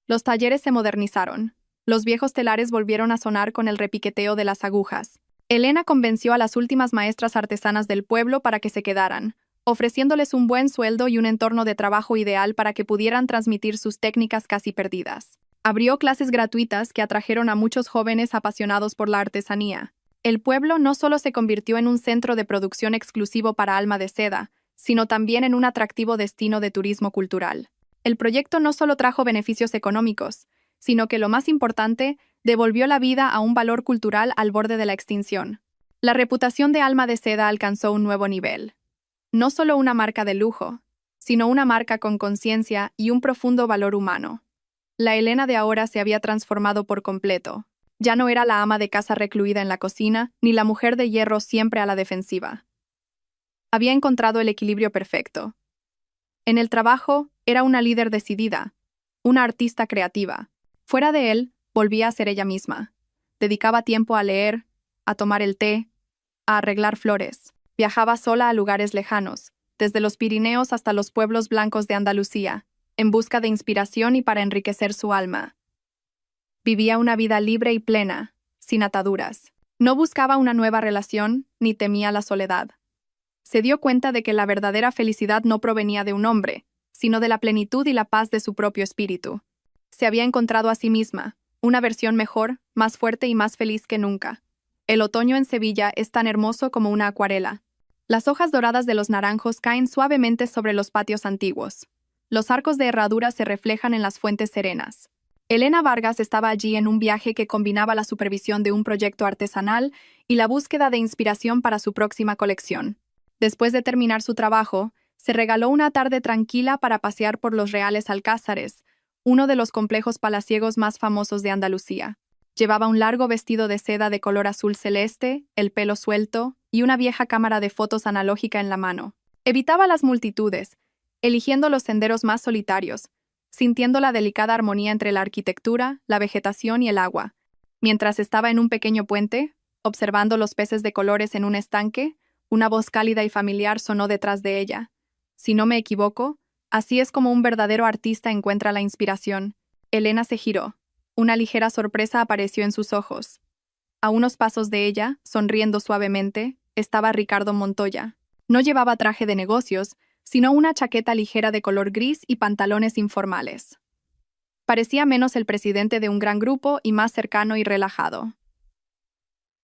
Los talleres se modernizaron. Los viejos telares volvieron a sonar con el repiqueteo de las agujas. Elena convenció a las últimas maestras artesanas del pueblo para que se quedaran, ofreciéndoles un buen sueldo y un entorno de trabajo ideal para que pudieran transmitir sus técnicas casi perdidas. Abrió clases gratuitas que atrajeron a muchos jóvenes apasionados por la artesanía. El pueblo no solo se convirtió en un centro de producción exclusivo para alma de seda, sino también en un atractivo destino de turismo cultural. El proyecto no solo trajo beneficios económicos, sino que lo más importante, devolvió la vida a un valor cultural al borde de la extinción. La reputación de Alma de Seda alcanzó un nuevo nivel. No solo una marca de lujo, sino una marca con conciencia y un profundo valor humano. La Elena de ahora se había transformado por completo. Ya no era la ama de casa recluida en la cocina, ni la mujer de hierro siempre a la defensiva. Había encontrado el equilibrio perfecto. En el trabajo, era una líder decidida, una artista creativa. Fuera de él, volvía a ser ella misma. Dedicaba tiempo a leer, a tomar el té, a arreglar flores. Viajaba sola a lugares lejanos, desde los Pirineos hasta los pueblos blancos de Andalucía, en busca de inspiración y para enriquecer su alma. Vivía una vida libre y plena, sin ataduras. No buscaba una nueva relación, ni temía la soledad. Se dio cuenta de que la verdadera felicidad no provenía de un hombre, sino de la plenitud y la paz de su propio espíritu. Se había encontrado a sí misma, una versión mejor, más fuerte y más feliz que nunca. El otoño en Sevilla es tan hermoso como una acuarela. Las hojas doradas de los naranjos caen suavemente sobre los patios antiguos. Los arcos de herradura se reflejan en las fuentes serenas. Elena Vargas estaba allí en un viaje que combinaba la supervisión de un proyecto artesanal y la búsqueda de inspiración para su próxima colección. Después de terminar su trabajo, se regaló una tarde tranquila para pasear por los Reales Alcázares, uno de los complejos palaciegos más famosos de Andalucía. Llevaba un largo vestido de seda de color azul celeste, el pelo suelto y una vieja cámara de fotos analógica en la mano. Evitaba las multitudes, eligiendo los senderos más solitarios, sintiendo la delicada armonía entre la arquitectura, la vegetación y el agua. Mientras estaba en un pequeño puente, observando los peces de colores en un estanque, una voz cálida y familiar sonó detrás de ella. Si no me equivoco, así es como un verdadero artista encuentra la inspiración. Elena se giró. Una ligera sorpresa apareció en sus ojos. A unos pasos de ella, sonriendo suavemente, estaba Ricardo Montoya. No llevaba traje de negocios, sino una chaqueta ligera de color gris y pantalones informales. Parecía menos el presidente de un gran grupo y más cercano y relajado.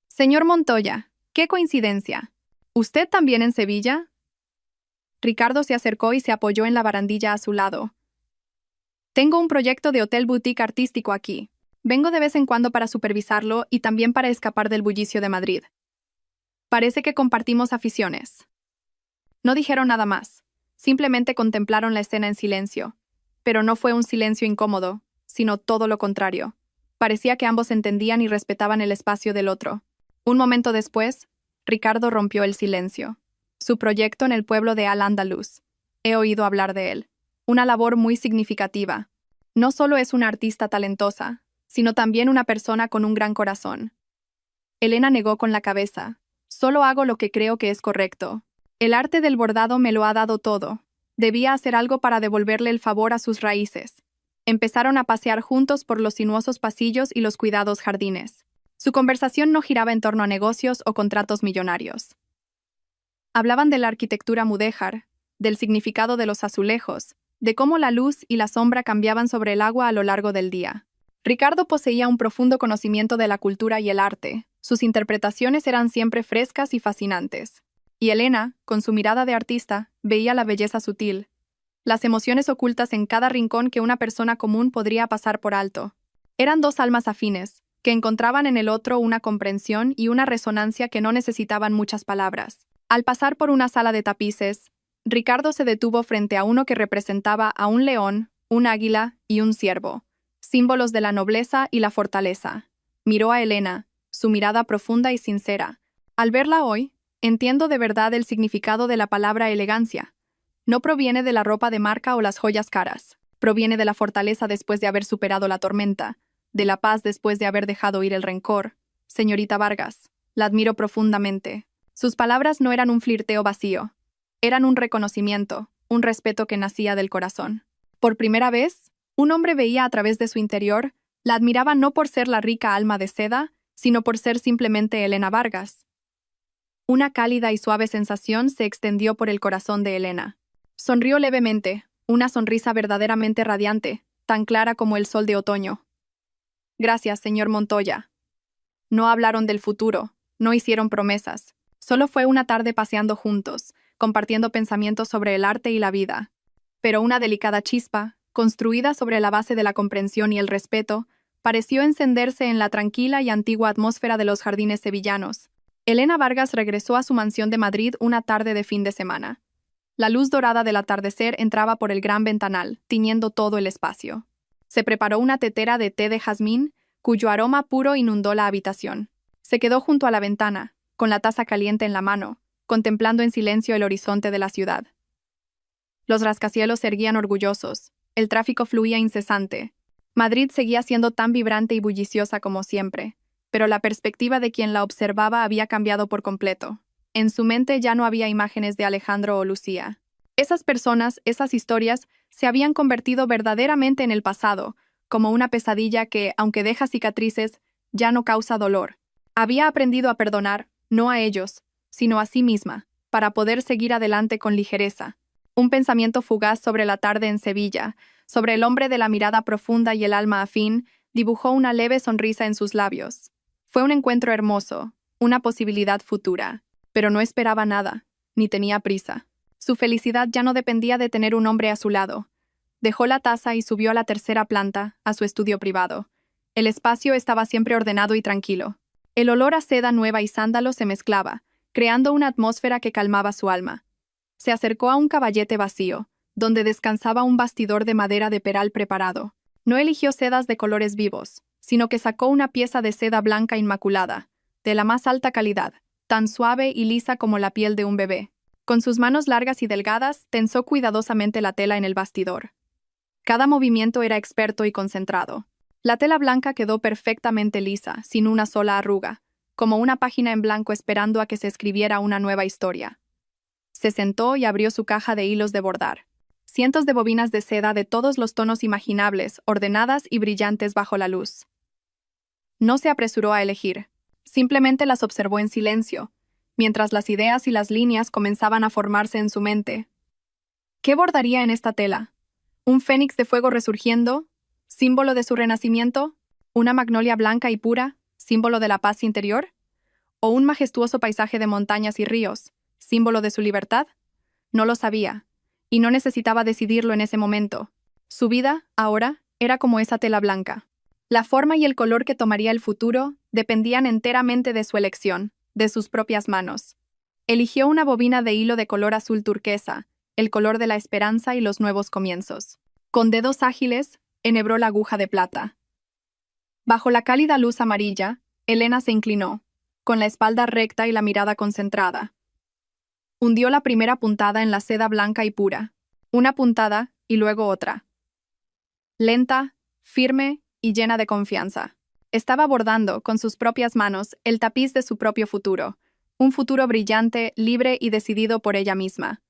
«Señor Montoya, qué coincidencia. ¿Usted también en Sevilla?» Ricardo se acercó y se apoyó en la barandilla a su lado. «Tengo un proyecto de hotel boutique artístico aquí. Vengo de vez en cuando para supervisarlo y también para escapar del bullicio de Madrid. Parece que compartimos aficiones». No dijeron nada más. Simplemente contemplaron la escena en silencio. Pero no fue un silencio incómodo, sino todo lo contrario. Parecía que ambos entendían y respetaban el espacio del otro. Un momento después, Ricardo rompió el silencio. Su proyecto en el pueblo de Al-Ándalus. He oído hablar de él. Una labor muy significativa. No solo es una artista talentosa, sino también una persona con un gran corazón. Elena negó con la cabeza. Solo hago lo que creo que es correcto. El arte del bordado me lo ha dado todo. Debía hacer algo para devolverle el favor a sus raíces. Empezaron a pasear juntos por los sinuosos pasillos y los cuidados jardines. Su conversación no giraba en torno a negocios o contratos millonarios. Hablaban de la arquitectura mudéjar, del significado de los azulejos, de cómo la luz y la sombra cambiaban sobre el agua a lo largo del día. Ricardo poseía un profundo conocimiento de la cultura y el arte. Sus interpretaciones eran siempre frescas y fascinantes. Y Elena, con su mirada de artista, veía la belleza sutil, las emociones ocultas en cada rincón que una persona común podría pasar por alto. Eran dos almas afines, que encontraban en el otro una comprensión y una resonancia que no necesitaban muchas palabras. Al pasar por una sala de tapices, Ricardo se detuvo frente a uno que representaba a un león, un águila y un ciervo, símbolos de la nobleza y la fortaleza. Miró a Elena, su mirada profunda y sincera. Al verla hoy, entiendo de verdad el significado de la palabra elegancia. No proviene de la ropa de marca o las joyas caras. Proviene de la fortaleza después de haber superado la tormenta, de la paz después de haber dejado ir el rencor. Señorita Vargas, la admiro profundamente. Sus palabras no eran un flirteo vacío. Eran un reconocimiento, un respeto que nacía del corazón. Por primera vez, un hombre veía a través de su interior, la admiraba no por ser la rica alma de seda, sino por ser simplemente Elena Vargas. Una cálida y suave sensación se extendió por el corazón de Elena. Sonrió levemente, una sonrisa verdaderamente radiante, tan clara como el sol de otoño. Gracias, señor Montoya. No hablaron del futuro, no hicieron promesas. Solo fue una tarde paseando juntos, compartiendo pensamientos sobre el arte y la vida. Pero una delicada chispa, construida sobre la base de la comprensión y el respeto, pareció encenderse en la tranquila y antigua atmósfera de los jardines sevillanos. Elena Vargas regresó a su mansión de Madrid una tarde de fin de semana. La luz dorada del atardecer entraba por el gran ventanal, tiñendo todo el espacio. Se preparó una tetera de té de jazmín, cuyo aroma puro inundó la habitación. Se quedó junto a la ventana, con la taza caliente en la mano, contemplando en silencio el horizonte de la ciudad. Los rascacielos se erguían orgullosos, el tráfico fluía incesante. Madrid seguía siendo tan vibrante y bulliciosa como siempre, pero la perspectiva de quien la observaba había cambiado por completo. En su mente ya no había imágenes de Alejandro o Lucía. Esas personas, esas historias, se habían convertido verdaderamente en el pasado, como una pesadilla que, aunque deja cicatrices, ya no causa dolor. Había aprendido a perdonar, no a ellos, sino a sí misma, para poder seguir adelante con ligereza. Un pensamiento fugaz sobre la tarde en Sevilla, sobre el hombre de la mirada profunda y el alma afín, dibujó una leve sonrisa en sus labios. Fue un encuentro hermoso, una posibilidad futura, pero no esperaba nada, ni tenía prisa. Su felicidad ya no dependía de tener un hombre a su lado. Dejó la taza y subió a la tercera planta, a su estudio privado. El espacio estaba siempre ordenado y tranquilo. El olor a seda nueva y sándalo se mezclaba, creando una atmósfera que calmaba su alma. Se acercó a un caballete vacío, donde descansaba un bastidor de madera de peral preparado. No eligió sedas de colores vivos, sino que sacó una pieza de seda blanca inmaculada, de la más alta calidad, tan suave y lisa como la piel de un bebé. Con sus manos largas y delgadas, tensó cuidadosamente la tela en el bastidor. Cada movimiento era experto y concentrado. La tela blanca quedó perfectamente lisa, sin una sola arruga, como una página en blanco esperando a que se escribiera una nueva historia. Se sentó y abrió su caja de hilos de bordar. Cientos de bobinas de seda de todos los tonos imaginables, ordenadas y brillantes bajo la luz. No se apresuró a elegir. Simplemente las observó en silencio, mientras las ideas y las líneas comenzaban a formarse en su mente. ¿Qué bordaría en esta tela? ¿Un fénix de fuego resurgiendo, símbolo de su renacimiento? ¿Una magnolia blanca y pura, símbolo de la paz interior? ¿O un majestuoso paisaje de montañas y ríos, símbolo de su libertad? No lo sabía, y no necesitaba decidirlo en ese momento. Su vida, ahora, era como esa tela blanca. La forma y el color que tomaría el futuro dependían enteramente de su elección, de sus propias manos. Eligió una bobina de hilo de color azul turquesa, el color de la esperanza y los nuevos comienzos. Con dedos ágiles, enhebró la aguja de plata. Bajo la cálida luz amarilla, Elena se inclinó, con la espalda recta y la mirada concentrada. Hundió la primera puntada en la seda blanca y pura, una puntada y luego otra. Lenta, firme y llena de confianza. Estaba bordando, con sus propias manos, el tapiz de su propio futuro, un futuro brillante, libre y decidido por ella misma.